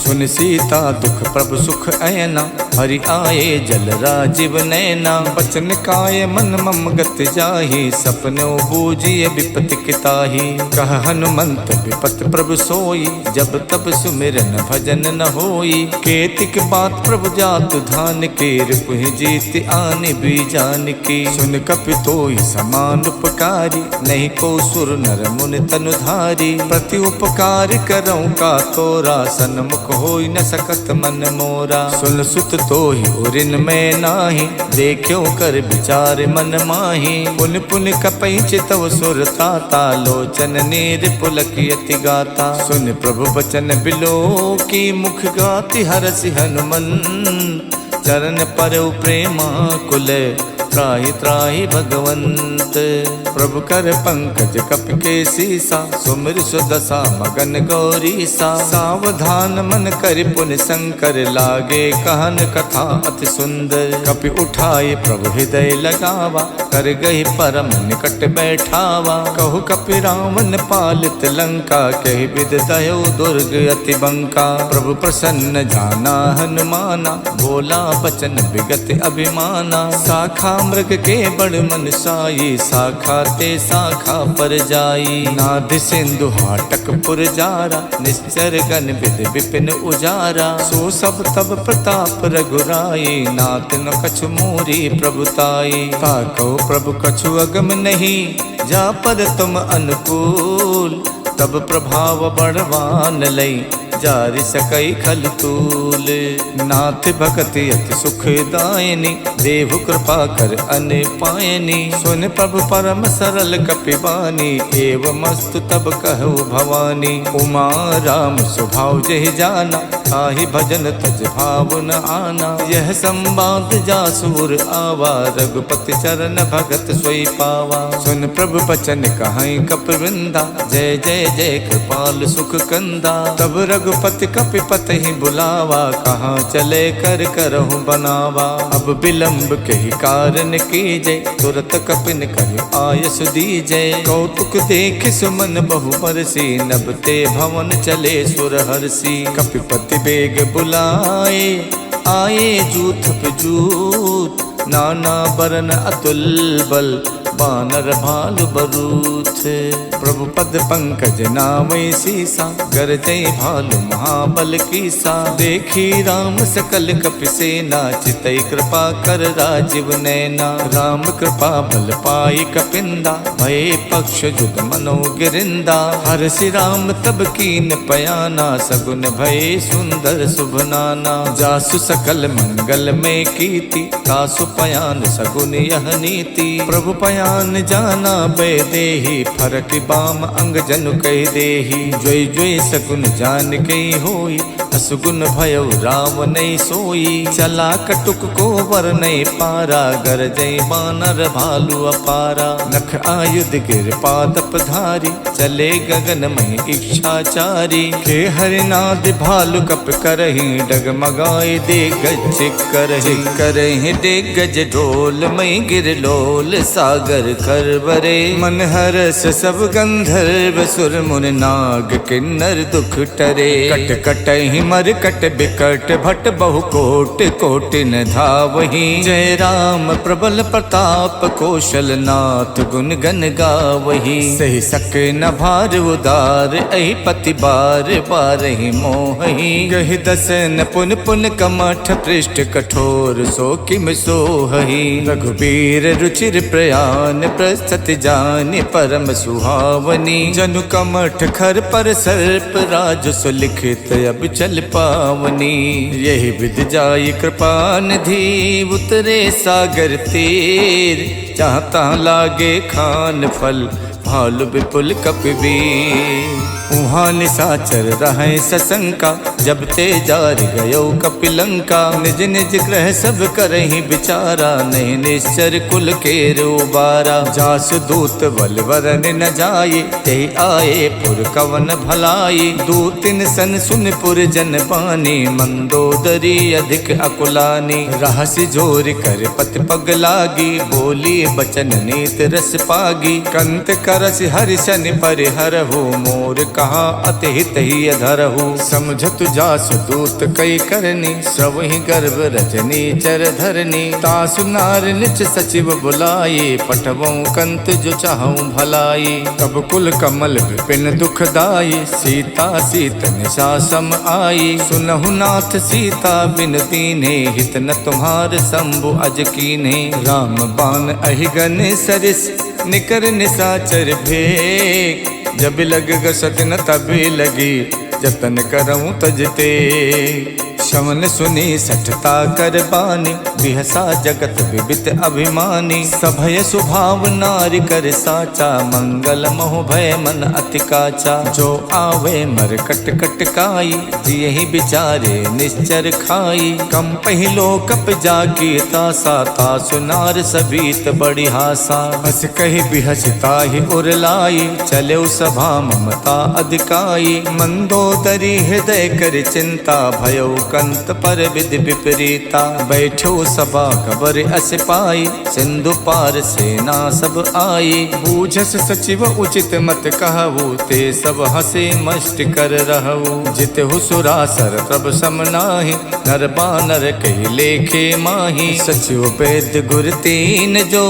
सुन सीता दुख प्रभु सुख ऐना, हरि आए जल राजीव नैना। बचन काय मन मम गति जाहि, सपनो बूझिए विपति किताहि। कह हनुमंत विपत प्रभु सोई, जब तब सुमिरन भजन न होई। केतिक बात प्रभु जातु धान के, रिपुहि जीत आनि बीजान की। सुन कपि तोई समान उपकारी, नहीं को सुर नर मुनि तनुधारी। प्रति उपकार करऊँ का तोरा, सन्मुख होई न सकत मन मोरा। सुन सुत तोहि उरिन में नाही, देखियो कर विचार मन माही। पुन पुन कपई चितव सुर ताता, लोचन नीर पुलकियति गाता। सुन प्रभु बचन बिलो की, मुख गाति हरसि हनुमन। चरण पर प्रेमा कुल, त्राहि त्राहि भगवंत। प्रभु कर पंकज कप के सीसा, सुमिर सुदशा मगन गौरीसा। सावधान मन कर पुन शंकर, लागे कहन कथा अति सुंदर। कपि उठाए प्रभु हृदय लगावा, कर गही परम निकट बैठावा। कहु कपि रावण पालित लंका, कहि विद दयो दुर्ग अति बंका। प्रभु प्रसन्न जाना हनुमाना, बोला बचन विगत अभिमाना। शाखा मृग के बड़ मन साई, शाखा ते शाखा पर जाई। नाद सिंधु हाटक पुर जारा, निश्चर गण विद विपिन उजारा। सो सब तब प्रताप रघुराई, नाथ न कछु मोरी प्रभुताई। ताको प्रभु कछु अगम नहीं, जा पर तुम अनुकूल। तब प्रभाव बढ़वान लई, जारि सकई खल तूल। नाथ भगति अति सुखदायिनी, देहु कृपा कर अन पायनी। सुन प्रभु परम सरल कपिबानी, एवं मस्तु तब कहु भवानी। उमा राम स्वभाव जहि जाना, ताहि भजन तज भाव न आना। यह संवाद जासुर आवा, रघुपति चरण भगत सोई पावा। सुन प्रभु बचन कहाई कपिवृंदा, जय जय जय कृपाल सुख कंदा। तब रघुपति कपिपति ही बुलावा, कहाँ चले कर करहु बनावा। अब विलंब के ही कारण कीजय, तुरत कपिन कहि आयस दीजय। कौतुक देख सुमन बहु बरसी, नभ ते भवन चले सुर हरसी। कपिपति बेग बुलाए, आए जूथ पे जूथ। नाना बरन अतुल बल, बानर भालु बरूथ। प्रभु पद पंकज नामय सीसा, गरजय भालु महाबल कीसा। देखी राम सकल कपिसेना, चितई कृपा कर राजीव नैना। राम कृपा बल पाई कपिंदा, भय पक्ष जुग मनो गिरिंदा। हरसि राम तब कीन पयाना, सगुन भय सुंदर शुभ नाना। जासु सकल मंगल में कीति, तासु पयान सगुन यह नीति। प्रभु पयान जाना बै देहि, फरक बाम अंग जनु कह देहि। जोई जोई सगुन जान कई होई, असुगुन भयो राम नहीं सोई। चला कटुक को वर नहीं पारा, गरजई बानर भालु अपारा। नख आयुध गिर पादप धारी, चले गगन में इच्छाचारी। के हरिनाद भालु कप करहि, डगमगाए दिग्गज करहि। करहि दिग्गज ढोल मई गिर लोल, सागर सागर करवरे। मन हरस सब गंधर्व सुर मुनि नाग किन्नर दुख टरे। कट कट ही मर कट बिकट भट बहु कोट कोट न धावही। जय राम प्रबल प्रताप कौशल नाथ गुण गन गावही। सही सके न भार उदार अहि पति बार बार ही मोहि। गहि दसन पुन पुन कमठ पृष्ठ कठोर सो किम सोहहि। रघुबीर रुचिर प्रयान प्रस्तुति जानि परम सुहावनी। जनु कमठ खर पर सर्प राज सुलिखित अब चल पावनी। यही विधि जाई कृपा निधि उतरे सागर तीर। जहाँ तहाँ लागे खान फल भालु विपुल कपिवीर। उहाँ निशाचर रहे सशंका जब ते जार गयो कपिलंका। निज निज ग्रह सब करहि विचारा नहीं निश्चर कुल के रोबारा। जासु दूत बल वरन न जाये ते आए पुर कवन भलाई। दूतिन सन सुन पुर जन पानी मंदोदरी अधिक अकुलानी। रहसि जोर कर पति पग लागी बोली बचन नीत रस पागी। कंत करस हरिशन परिहरहु मोर कहा अति हित ही अधरहु। समझत जासु दूत कई करनी सवहि गर्भ रजनी चर धरनी। तासु नार निच सचिव बुलाए पठवों कंत जो चाहूं भलाई। तब कुल कमल विपिन दुखदाई सीता सीत निशा सम आई। सुनहु नाथ सीता बिन दीन्हे हित न तुम्हार शंभु अज कीन्हे। राम बाण अहिगन सरिस निकर निशाचर भेक। जब लग गसत न तभी लगी जतन करऊं तजते। शवन सुनी सठता कर बानी बिहसा जगत विबित अभिमानी। सभय स्वभाव नारी कर साचा मंगल मोह भय मन अति काचा। जो आवे मर कट कट काई जियहि बिचारे निश्चर खाई। कम पहिलो कप जाकी तासा तासु नार सबीत बड़ी हासा। हस कही बिहसता ही उरलाई चले सभा ममता अधिकाई। मंदोदरी हृदय कर चिंता भयो कंत पर विधि विपरीता। बैठो सभा खबर अस पाई सिंधु पार सेना सब आई। बूझस सचिव उचित मत कहु ते सब हसे मष्ट कर रहु। जितहु सुरासर तब सम नाही नर बानर कही लेखे माही। सचिव वैद्य गुर तीन जो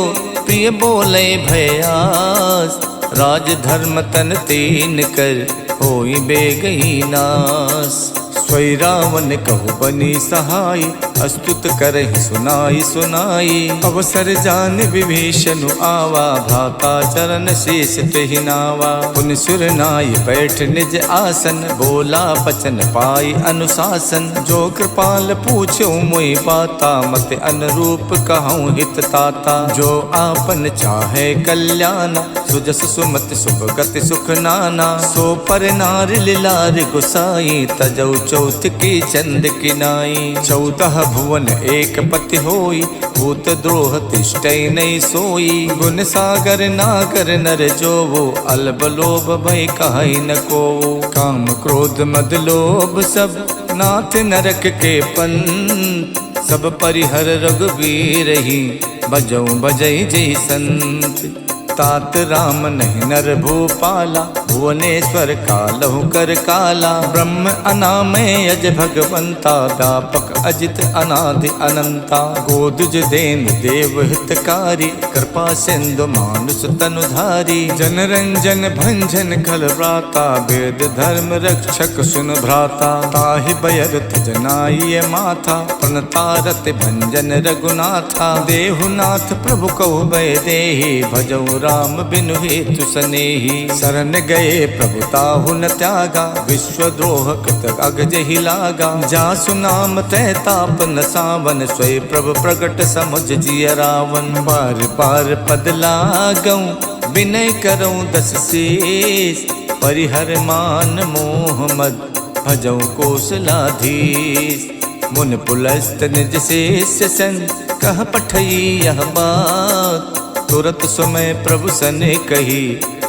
प्रिय बोले भयास। राज धर्म तन तीन कर होई बेगही नास। स्वै रावण कहु बनी सहाय अस्तुत करहि सुनाई सुनाई। अवसर जान विभीषण आवा भ्राता चरण शेष तेहि नावा। पुन सुर नाय बैठ निज आसन बोला बचन पाई अनुशासन। जो कृपाल पूछो मोहि बाता मत अनुरूप कहूँ हित ताता। जो आपन चाहे कल्याण सुजस सुमति शुभ गति सुख नाना। सो पर नार लिलार गुसाई तजौ चौथ की चंद किनाई। 14 भुवन एक पति होई भूत द्रोह तिष्ठै नहीं सोई। गुण सागर नागर नर जोवो अल्ब लोभ भय कहै न को। काम क्रोध मद लोभ सब नाथ नरक के पंथ। सब परिहर रघुबीर ही भजौ भजै जय संत। तात राम नहीं नर भूपाला भुवनेश्वर कालहु कर काला। ब्रह्म अनामय अज भगवंता व्यापक अजित अनादि अनंता। गोदुज देन देव हितकारी कृपा सिंधु मानुष तनुधारी। जन रंजन भंजन खल व्राता वेद धर्म रक्षक सुन भ्राता। ताहि बयरथ जनाय माथा प्रणतारत भंजन रघुनाथा। देहुनाथ प्रभु कहु भय देहि भजौ राम बिनु हेतु सनेही। शरण गए प्रभु ताहु न त्यागा विश्वद्रोह कृत अगजहि लागा। जासु नाम तै ताप न सावन स्वय प्रभु प्रगट समुझ जिय रावण। बार बार पद लागऊं विनय करऊं दस शेष। परिहर मान मोह मद भजऊं कौशलाधीश। मुन पुलस्त निज शेष सन कह पठई यह बात। तुरत समय प्रभु सने कही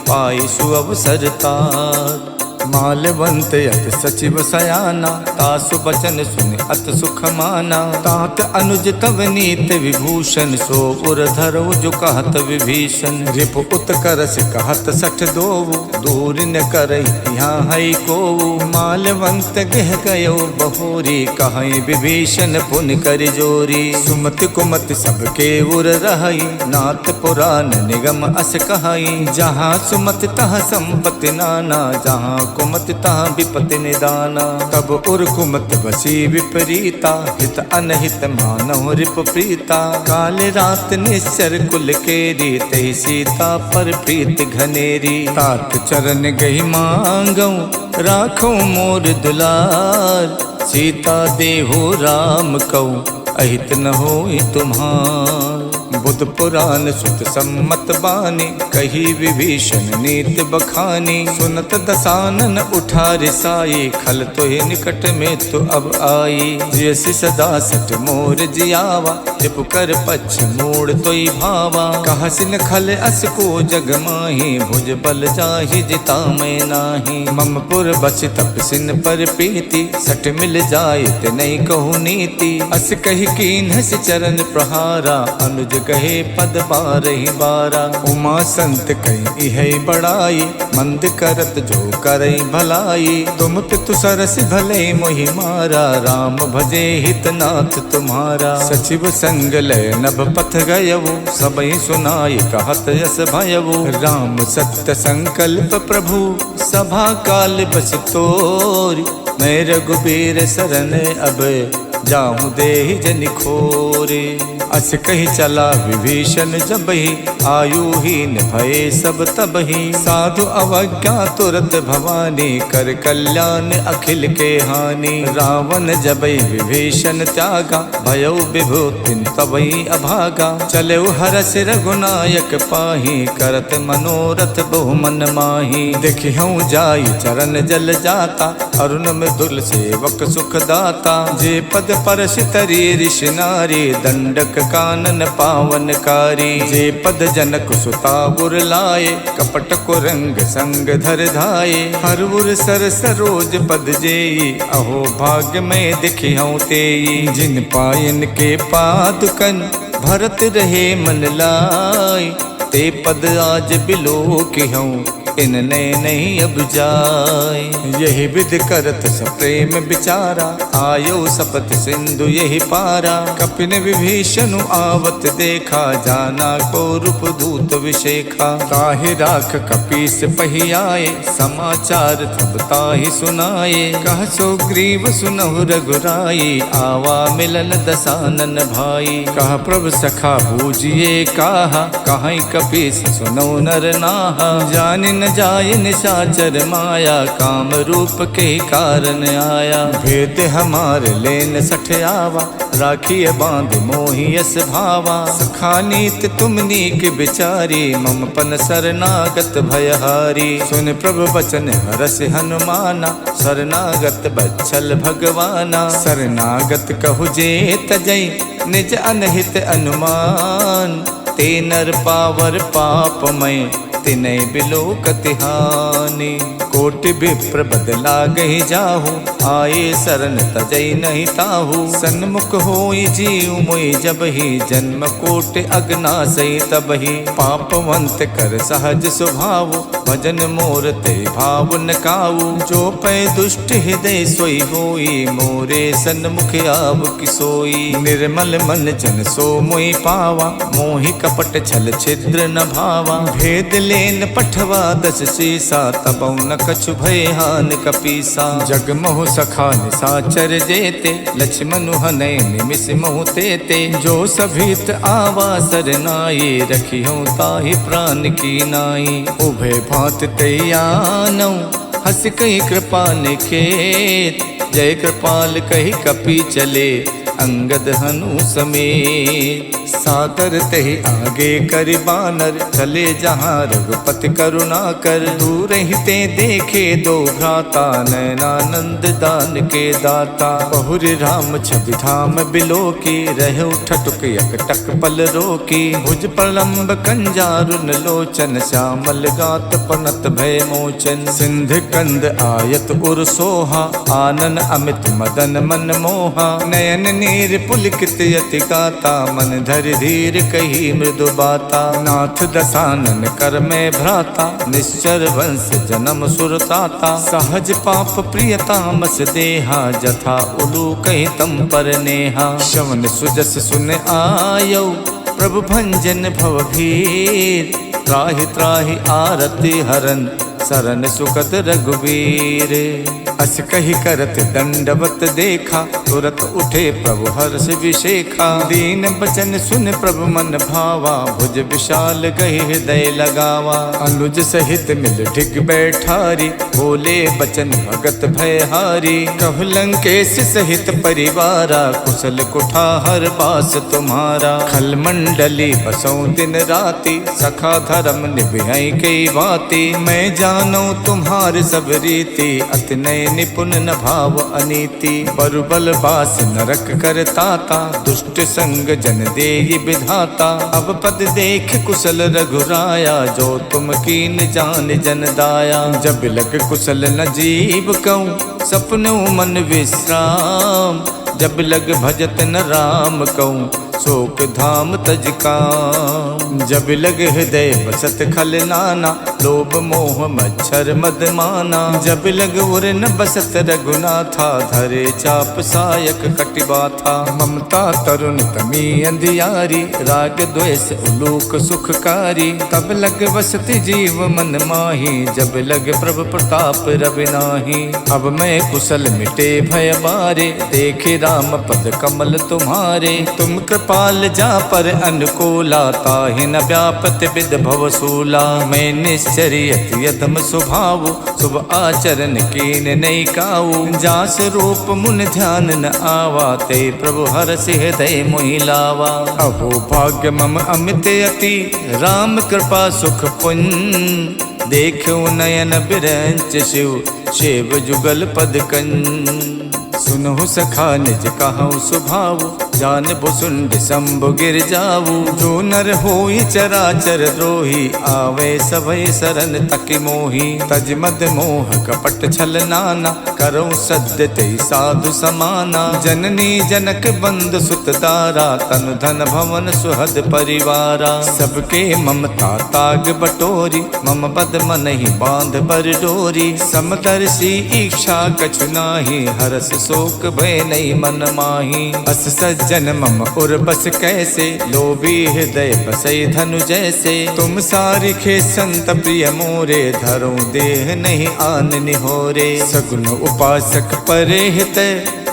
पाई सुअवसर तात। मालवंत अत सचिव सयाना, तासु बचन सुन अत सुख माना। तात अनुज तव नीत विभूषण, सो उर धरो जो कहत विभीषण। रिप उत्कर्ष कहत सठ दोव, दूर न करई यहाँ है कोऊ। मालवंत गह गयो बहोरी, कहे विभीषण पुन कर जोरी। सुमति कुमति सबके उर रहई, नाथ पुराण निगम अस कहई। जहाँ सुमति तहाँ संपत्ति नाना, जहाँ कुमति तहाँ विपत्ति निदाना। तब उर कुमति बसी विपरीता, हित अनहित मानव रिप प्रीता। काल रात निश्चर कुल केरी, तहि सीता पर प्रीत घनेरी। तात चरण गही मांगऊ, राखो मोर दुलार। सीता देहो राम कऊ, अहित न होई तुम्हार। बुध पुराण सुत सम्मत बानी, कही विभीषण नीति बखानी। सुनत दसानन उठा रिसाई, खल तोहि निकट में तो अब आई। जैसी सदा सट मोर जियावा, रिप कर पछ मूड़ तोई भावा। कहसिन खल अस को जग माही, भुज बल जाहि जिता मैं नाही। मम पुर बस तपसिन पर प्रीति, सट मिल जाए ते नहीं कहु नीति। अस कही कीन हस चरण प्रहारा, अनुज कहे पद बारहि बारा। उमा संत कही है बड़ाई, मंद करत जो करई भलाई। तुम पितु सरस भले मोहि मारा, राम भजे हितनाथ तुम्हारा। सचिव संग लय नभ पथ गयवु, सबई सुनाई कहत यस भयवु। राम सत्य संकल्प प्रभु, सभा काल बस तोरी। मैं रघुबीर सरन अब, जाहु देहि जनि खोरे। अस कही चला विभीषण जबहि, आयु हीन भये सब तबहि। साधु अवज्ञा तुरत भवानी, कर कल्याण अखिल के हानि। रावण जबहि विभीषण त्यागा, भयो विभूतिन तबहि अभागा। चलऊ हरस रघुनायक पाही, करत मनोरथ बहु मन माही। देखिहु जाई चरण जल जाता, अरुण मृदुल सेवक सुख दाता। जे पद परश तरी ऋषि नारी, दंडक कानन पावनकारी। जे पद जनक सुता गुर लाए, कपट को रंग संग धर धाये। हर उर सर सरोज पद जेई, अहो भाग्य में दिखिहु तेई। जिन पायन के पादुकन, भरत रहे मन लाई। ते पद आज बिलो किहूँ, इनने नहीं अब जाए। यही विधि करत सप्रेम विचारा, आयो सपत सिंधु यही पारा। कपिन विभीषण आवत देखा, जाना को रूप दूत विशेखा। ताहि राख कपीस पही आए, समाचार तब ताहि सुनाए। कह सो ग्रीव सुनहु रघुराई, आवा मिलन दसानन भाई। कह प्रभु सखा बूझिए काहा, कहीं कपीस सुनो नर नाहा। जान न जाय निशाचर माया, काम रूप के कारण आया। भेद हमार लेन सठ आवा, राखिए बांध मोहियस भावा। सखा नीत तुम नीक विचारी, मम पन शरणागत भयहारी। सुन प्रभु बचन हरस हनुमाना, शरणागत बच्छल भगवाना। शरणागत कहु जे तजई, निज अनहित अनुमान। ते नर पावर पापमय, तिनै बिलोकति हानि। कोटि विप्र बदला गहि जाहु, आए शरण तजै नहीं ताहु। सन्मुख होई जीव मोहि जबहि, जन्म कोटि अगनासई तबहि। पापवंत कर सहज स्वभाव, भजन मोर ते भाव न काऊ। जो पै दुष्ट हृदय सोई होई, मोरे सन्मुख आव किसोई। निर्मल मन जन सो मोहि पावा, मोहि कपट छल छिद्र न भावा। भेद लेन पठवा दस सीसा, तबौ न कछु भय हान कपीसा। जग मोह सखा निसाचर जेते, लक्ष्मणु हनै निमिष मोह तेते। जो सभीत आवा सरनाई, रखिहु ताहि प्राण की नाई। उभय भांत तैयानौ, हस कही कृपा निखेत। जय कृपाल कही कपी चले, अंगद हनु समेत। सादर तहि आगे करि बानर, चले जहाँ रघुपति करुणा कर। दूर ही ते देखे दो भ्राता, नैनानंद दान के दाता। बहुरि राम छवि धाम बिलोकी, रहे ठटुक यकटक पल रोकी। भुज प्रलम्ब कंजारुन लोचन, श्यामल गात पनत भय मोचन। सिंध कंद आयत उर सोहा, आनन अमित मदन मन मोहा। नयन नीर पुलकित यति गाता, मन धरि धीर कही मृदु बाता। नाथ दसानन कर में भ्राता, निश्चर वंश जन्म सुरताता। सहज पाप प्रिय तामस देहा, जथा उलू कही तम पर नेहा। श्रवण सुजस सुन आयो, प्रभु भंजन भव भीर। त्राहि त्राहि आरति हरन, सरन सुखद रघुवीर। अस कही करत दंडवत देखा, तुरत उठे प्रभु हर्ष विशेखा। दीन बचन सुन प्रभु मन भावा, भुज विशाल गही हृदय लगावा। अनुज सहित मिल ढिग बैठारी, बोले बचन भगत भयहारी। कहु लंकेश सहित परिवारा, कुशल कुठार बास तुम्हारा। खल मंडली बसों दिन राति, सखा धर्म निभाई कई बाती। मैं जानो तुम्हार सब रीति, अति नय निपुण न भाव अनीति। बरुबल बास नरक करताता, दुष्ट संग जन देहि विधाता। अब पद देख कुशल रघुराया, जो तुम कीन जान जन दाया। जब लग कुशल न जीव कहूँ, सपनों मन विश्राम। जब लग भजत न राम कहूँ, शोक धाम तज काम। जब लग हृदय बसत खल नाना, लोभ मोह मच्छर मद माना। जब लग उर न बसत रघुनाथा, धरे चाप सायक कटिबा था। ममता तरुण तमी अंधियारी, राग द्वेष उलूक सुखकारी। तब लग बसत जीव मन माही, जब लग प्रभु प्रताप रवि नाही। अब मैं कुशल मिटे भय बारे, देखे राम पद कमल तुम्हारे। तुम कृपाल जा पर अनुकूला, ताहि न व्यापत विद भव सूला। मैं निश्चर्यत यदम स्वभाव, शुभ आचरण कीन नहीं काऊ। जास रूप मुन ध्यान न आवा, ते प्रभु हरष हृदय मोहि लावा। अहो भाग्य मम अमित अति, राम कृपा सुख पुण्य। देखो नयन बिरंच शिव, शिव जुगल पद कंज। सुनहु सखा निज कहूँ सुभाव, जान भुसुंड शंभु गिर जाऊ। जो नर होई चराचर द्रोही, आवे सभय सरन तक मोही। तज मद मोह कपट छल नाना, करो सद्य तेहि साधु समाना। जननी जनक बंद सुत दारा, तनु धन भवन सुहद परिवारा। सबके ममता ताग बटोरी, मम बद मन ही बांध बर डोरी। समदर्शी इच्छा कछु नाही, हरस शोक भय नहीं मन माही। अस सज्जन मम उर बस कैसे, लोभी हृदय बसई धनु जैसे। तुम सारिखे संत प्रिय मोरे, धरो देह नहीं आन निहोरे। सगुन उपासक परे हित,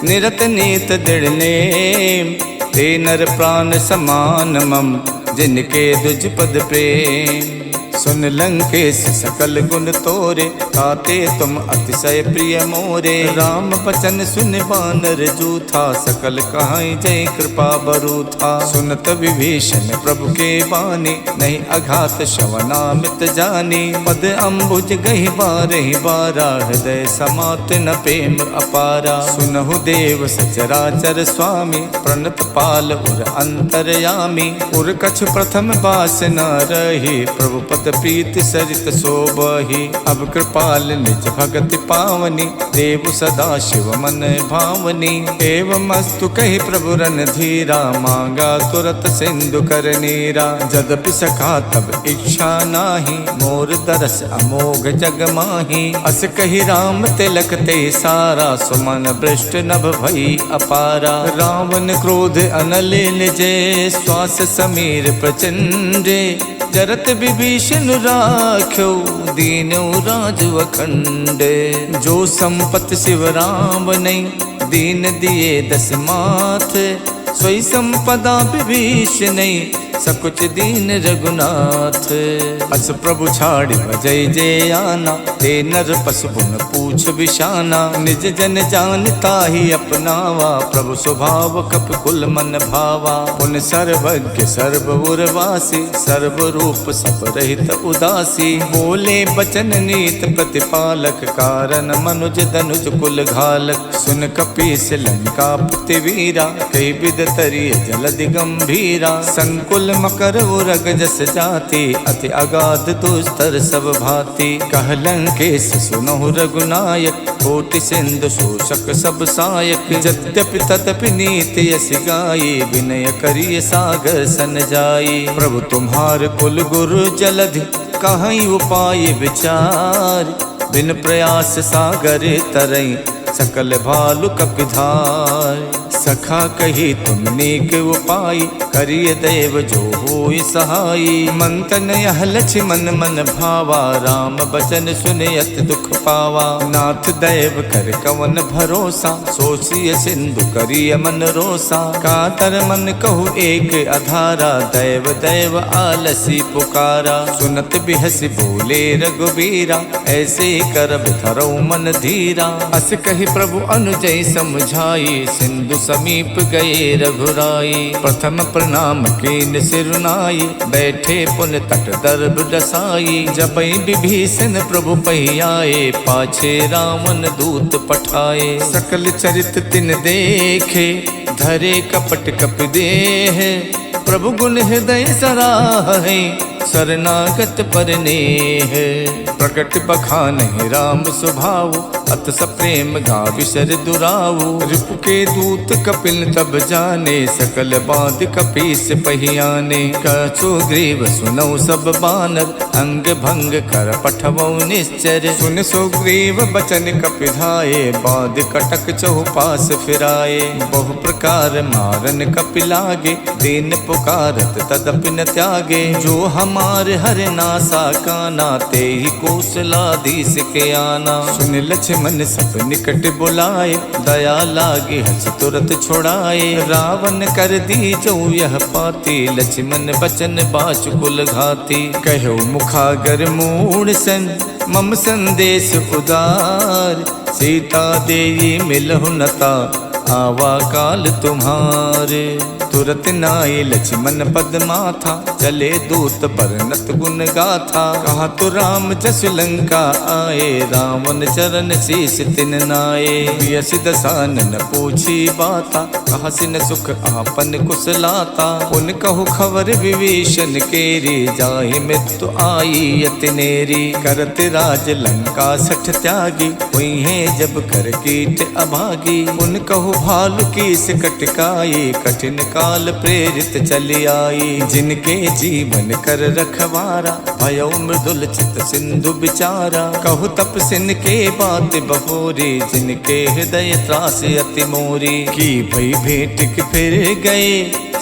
निरत नीत दृढ़ नेम। ते नर प्राण समान मम, जिनके दुज पद प्रेम। सुन लंकेश सकल गुण तोरे, ताते तुम अतिशय प्रिय मोरे। राम बचन सुन बानर जूथा, सकल कहाई जय कृपा बरूथा। सुनत विभीषण प्रभु के बानी, नहीं अघात श्रवणामित जानी। पद अम्बुज गहि बारहि बारा, हृदय समात न प्रेम अपारा। सुनहु देव सचराचर स्वामी, प्रणत पाल उर अंतरयामी। उर कछु प्रथम बास न रही, प्रभु पद प्रीति सरित शोभहि। अब कृपाल निज भगति पावनी, देव सदा शिव मन भावनी। एवं अस्तु कहि प्रभु रन धीरा, मांगा तुरत सिंधु कर नीरा। जदपि सखा तब इच्छा नाही, मोर दरस अमोघ जग माही। अस कहि राम तिलक ते सारा, सुमन भ्रष्ट नभ भई अपारा। रावण क्रोध अनल निजे, श्वास समीर प्रचंडे। जरत विभीषण राख्यो, दीनौ राजु अखंड। जो संपत शिव राम नहीं, दीन दिए दस माथ। सोई संपदा विभीषण नहीं, सकुच दीन रघुनाथ। अस प्रभु छाड़ भजई जे आना, ते नर पशु पुन पूछ बिशाना। निज जन जानता ही अपनावा, प्रभु स्वभाव कप कुल मन भावा। पुन सर्वज्ञ सर्व उर्वासी, सर्व रूप सब रहित उदासी। बोले बचन नीत प्रतिपालक, कारण मनुज धनुज कुल घालक। सुन कपीस लंका पृथ्वीरा, कई विध तरिय जलधि गंभीरा। संकुल मकर उरग जस जाति, अति अगाध दुस्तर सब भांति। कह लंकेश सुनहु रघुनायक, कोटि सिंधु शोषक सब सायक। यद्यपि तदपि नीति यस गाई, विनय करिय सागर सन जाई। प्रभु तुम्हार कुल गुरु जलधि, कहीं उपाय विचार। बिन प्रयास सागर तरई, सकल भालु कपिधार। सखा कही तुम नेक उपाय, करिय देव जो होय सहाई। मंतन यह लक्ष्मण मन भावा, राम बचन सुनयत दुख पावा। नाथ दैव कर कवन भरोसा, सोचिय सिंधु करिय मन रोसा। कातर मन कहु एक अधारा, दैव दैव आलसी पुकारा। सुनत बिहसी बोले रघुबीरा, ऐसे करब धरौ मन धीरा। अस कही प्रभु अनुजय समझाई, सिंधु समीप गए रघुराई। प्रथम प्रणाम कीन सिरुनाई, बैठे पुन तट दर्भ डसाई। जपै विभीषण प्रभु पहियाए, पाछे रावण दूत पठाए। सकल चरित तिन देखे, धरे कपट कपि देह। प्रभु गुण हृदय सराहे, शरणागत पर नेह। प्रकट बखान राम स्वभाव, अत सप्रेम गाविसर दुराऊ। रिपु के दूत कपिल तब जाने, सकल बांध कपीस पहियाने। कछु ग्रीव सुनौ सब बानर, अंग भंग कर पठवौ निश्चर। सुन सुग्रीव बचन कपिधाये, बांध कटक चहुपास फिराए। बहु प्रकार मारन कपिलागे, दीन पुकारत तदपि न त्यागे। जो हमार हर नासा काना, ते ही कौशलाधीश के आना। सुन लक्ष्मण सब निकट बुलाए, दया लागे हस तुरत छुड़ाए। रावण कर दी जो यह पाती, लक्ष्मण बचन बाचुकुल घाती। कहो मुखागर मूढ़ सन, मम संदेश उदार। सीता देई मिलहु नता, आवा काल तुम्हारे। तुरत नाई लक्ष्मण पद माथा, चले दूत बरनत गुण गाथा। कहा तो राम जस लंका आए, रावण चरण शीस तिन नाये। यस दसानन पूछी बाता, कहा सिन सुख आपन कुशलाता। उन कहु खबर विभीषण केरी, जाहि मृत्यु आई यतिनेरी। करत राज लंका सठ त्यागी, हुई है जब कर कीट अभागी। उन कहु भालु कीस कटकाई, कठिन काल प्रेरित चली आई। जिनके जीवन कर रखवारा, भयौ मृदुल चित सिंधु बिचारा। कहु तपसिन के बात बहोरी, जिनके हृदय त्रास अति मोरी। की भई भेंट के फिर गए,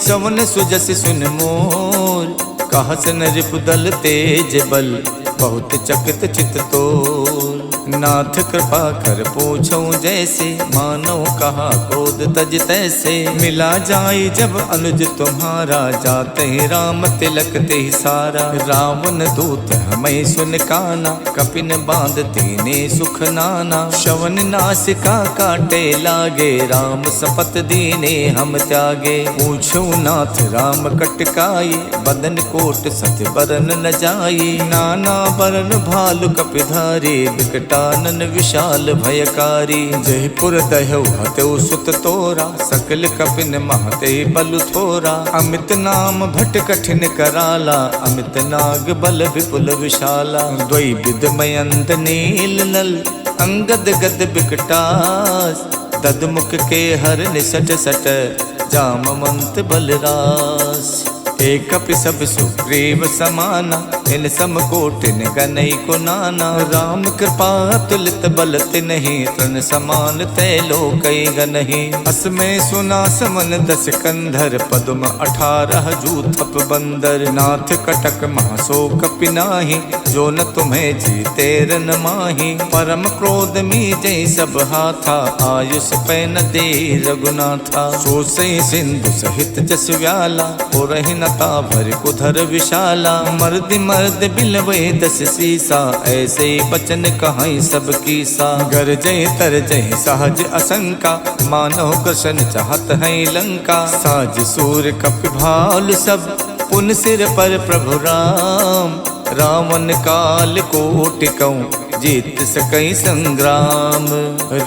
सवन सुजस सुन मोर। कहसन रिपुदल तेज बल, बहुत चकित चित तोर। नाथ कृपा कर पूछो जैसे, मानो कहा क्रोध तज तैसे। मिला जाई जब अनुज तुम्हारा, जाते ही राम तिलक ते ही सारा। रावण दूत हमें सुन काना, कपिन बांध तेने सुख नाना। शवन नासिका काटे लागे, राम सपत दीने हम त्यागे। पूछो नाथ राम कटकाई, बदन कोट सत बरन न जाई। नाना बरन भालु कपिधारी, विकटानन विशाल भयकारी। जयपुर दह्यौ हतौ सुत तोरा, सकल कपिन महते बलु थोरा। अमित नाम भट कठिन कराला, अमित नाग बल विपुल विशाला। द्वै विद मयंत नील नल, अंगद गद बिकटास। ददमुख के हर निसट सट, जामवंत बलरास। एक कपि सब सुग्रीव समाना, इन समकोटिन गनई को नाना। राम कृपा तुलित बल तिन्हि, तृण समान तै लोकई गनहि। असमय सुना समन 10 कंधर, पद्म 18 जूथप बंदर। नाथ कटक महासो कपि नाही, जो न तुम्हें जीते रन माही। परम क्रोध मीजे सब हाथा, आयुष पे न दे रघुनाथा। सो सही सिंधु सहित जस व्याला, हो रही नता भर कुधर विशाला। मर्द मर्द बिलवे दस सीसा, ऐसे ही बचन कहाई सब कीसा। गर जय तर जय सहज असंका, मानव कृष्ण चाहत है लंका। साज सूर कप भाल सब, पुन सिर पर प्रभु राम। रावण काल कोटि कहूँ, जीत सकई संग्राम।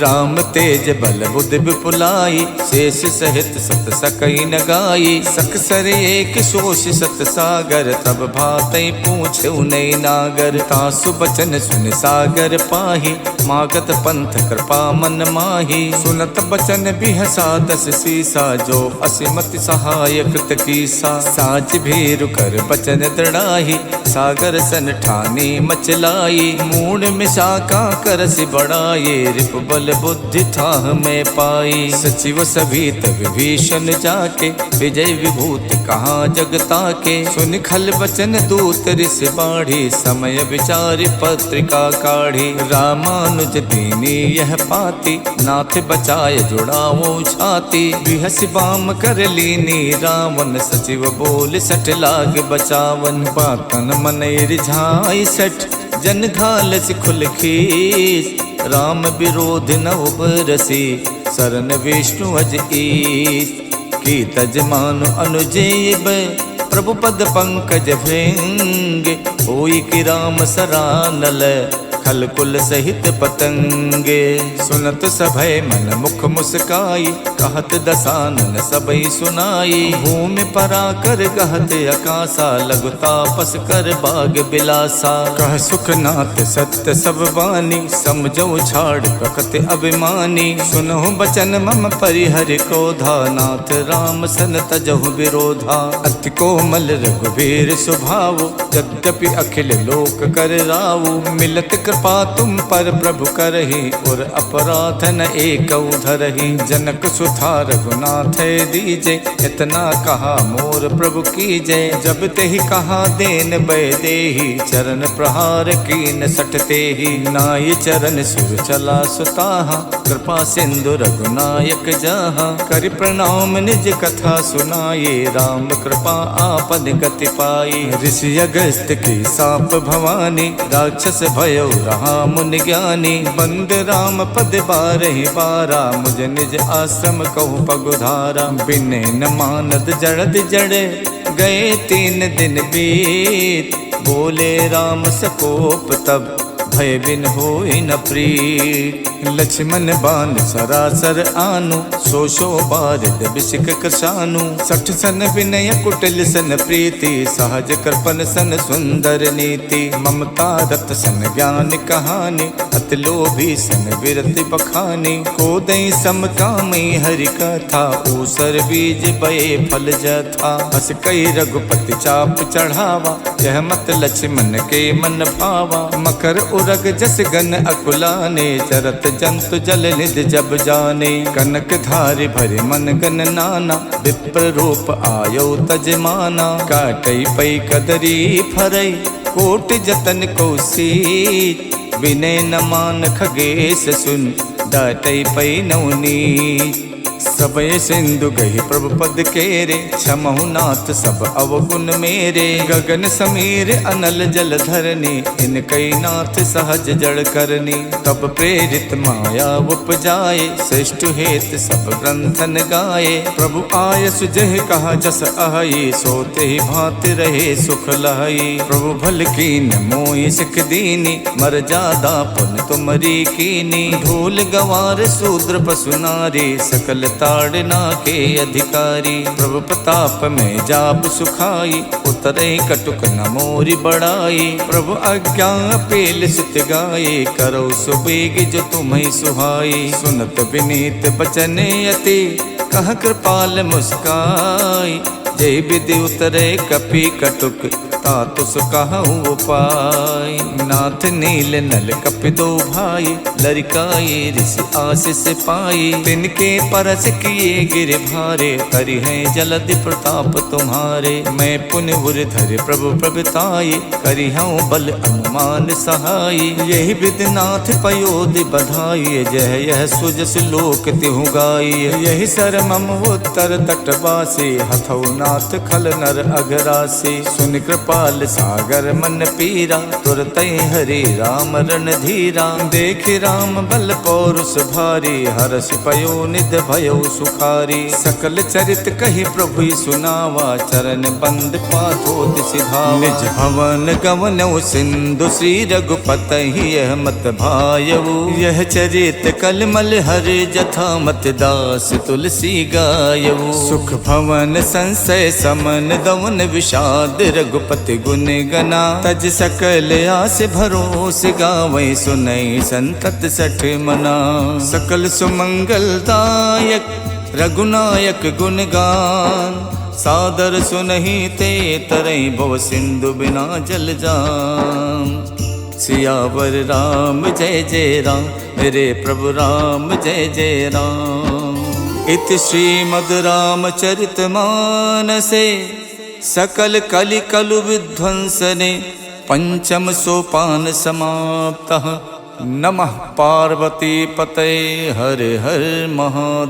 राम तेज बल बुद्धि विपुलाई, शेष सहित सत सकई न गाई। सकसर एक शोष सत सागर, तब भातई पूछे उनई नागर। तासु बचन सुन सागर पाही, मागत पंथ कृपा मन माही। सुनत बचन बिहसा दस सीसा, जो असिमति सहायक तकीसा। साज भीरु कर बचन दृढ़ाही, सागर सन ठानी मचलाई। मूड मिशाका करस बढ़ाए, रिप बल बुद्धि थाह में पाई। सचिव सभी तब विभीषण जाके, विजय विभूति कहाँ जगता के। सुन खल बचन दूत ऋषि बाढ़ी, समय विचार पत्रिका काढ़ी। रामानुज दीनी यह पाती, नाथ बचाए जुड़ाओ छाती। बिहस बाम कर लीनी रावण, सचिव बोल सठ लाग बचावन। बातन मन रिझाई सठ, जन घालस खुल खीस। राम विरोध न उबरसी, शरण विष्णु अज ईस। की तजमान अनुजेब, प्रभु पद पंकज भृंग। होई कि राम सरानल, खल कुल सहित पतंगे। सुनत सभय मन मुख मुस्काई, कहत दसानन सबई सुनाई। भूमि परा कर गहत अकासा, लघु तापस कर बाग बिलासा। कह सुखनाथ सत्य सब बानी, समझो छाड़ प्रकृति अभिमानी। सुनहु बचन मम परिहरि क्रोधा, नाथ राम सन तजहु विरोधा। अति कोमल रघुवीर स्वभाव, यद्यपि अखिल लोक कर राव। मिलत कृपा तुम पर प्रभु करहि, और अपराध न एक धरहि। जनक सुथा रघुनाथ दीजे, इतना कहा मोर प्रभु कीजे। जब तेहि कहा देन बै देहि, चरण प्रहार कीन सटते ही। नाई चरण सुर चला सुताहा, कृपा सिंधु रघुनायक जहाँ। कर प्रणाम निज कथा सुनाये, राम कृपा आपन गति पाई। ऋषि अगस्त की साप भवानी, राक्षस भयो रहा मुनि ज्ञानी। बंद राम पद बारहि बारा, मुझ निज आश्रम कहु पगुधारा। बिने न मानद जड़द जड़े, गए 3 दिन बीत। बोले राम सकोप तब, भय बिन होई न प्रीत। लक्ष्मण बाण सरासर आनु, सो शो बारिद बिसिक कसानु। 60 सन विनय कुटिल सन प्रीति, सहज कृपन सन सुंदर नीति। ममता रत सन ज्ञान कहानी, अति लोभी सन विरति बखानी। कोदई समकामई हरि कथा, ऊसर बीज बये फल जथा। अस कई रघुपति चाप चढ़ावा, यह मत लक्ष्मण के मन भावा। मकर उरग जस गन अकुलाने, चरत जंतु जल निध जब जाने। कनक धारि भरि मन गन नाना, विप्र रूप आयो तजमाना। काटई पई कदरी फरई, कोट जतन को सीत। विनय न मान खगेश सुन, डाटई पई नवनीत। सबय सिंधु गहि प्रभु पद केरे, क्षमहु नाथ सब अवगुण मेरे। गगन समीर अनल जल धरनी, इनकई नाथ सहज जड़ करनी। तब प्रेरित माया उपजाए, श्रेष्ठ हेत सब ग्रंथन गाए। प्रभु आय सुजह कहा जस अहई, सोते ही भांति रहे सुख लहई। प्रभु भल कीन मोहि सिख दीनी, मर जादा पुन तुमरी कीनी। धूल गवार शूद्र पशु नारी, सकल ताड़ना के अधिकारी। प्रभु प्रताप में जाप सुखाई, उतरे कटुक न मोरी बढ़ाई। प्रभु आज्ञा पेल सुत गाये, करो सुबेग जो तुम्हें सुहाई। सुनत विनीत बचन अति, कह कृपाल मुस्काई। जय विधि उतरे कपि कटुक, तातु सुकहु उपाय। नाथ नाथ नील नल कपितो भाई, लरिकाए ऋषि आशीष पाई। तिनके परस किए गिर भारे, करि है जलधि प्रताप तुम्हारे। मैं पुण्य उर्धर प्रभु प्रभुताई, करि हूँ बल अनुमान सहाय। यही विधिनाथ पयोधि बधाई, जय यह सुजस लोक तिहु गाई। यही सर मम उत्तर तटवासी, हथौ नाथ खल नर अघरासी। सुन कृपाल सागर मन पीरा, तुरत हरि राम रणधीरा। देख राम बल पौरुष भारी, हरषि पयो निध भयो सुखारी। सकल चरित कही प्रभु सुनावा, चरण बंद पाथोति सिधावा। निज भवन गवनौ सिंधु, श्री रघुपति यह मत भायऊ। यह चरित कलमल हर जथा, मत दास तुलसी गायऊ। सुख भवन संशय समन, दवन विषाद रघुपति गुण गना। तज सकल आस भरोस, गावै सुनई संतत सठ मना। सकल सुमंगलदायक रघुनायक गुणगान, सादर सुनहि ते तरई भव सिंधु बिना जल जान। सियावर राम जय जय राम, मेरे प्रभु राम जय जय राम। इति श्रीमद् रामचरित मानसे, सकल कलि कलु विध्वंसने। पंचम सोपान समाप्तः, नमः पार्वती पतये हर हर महादेव।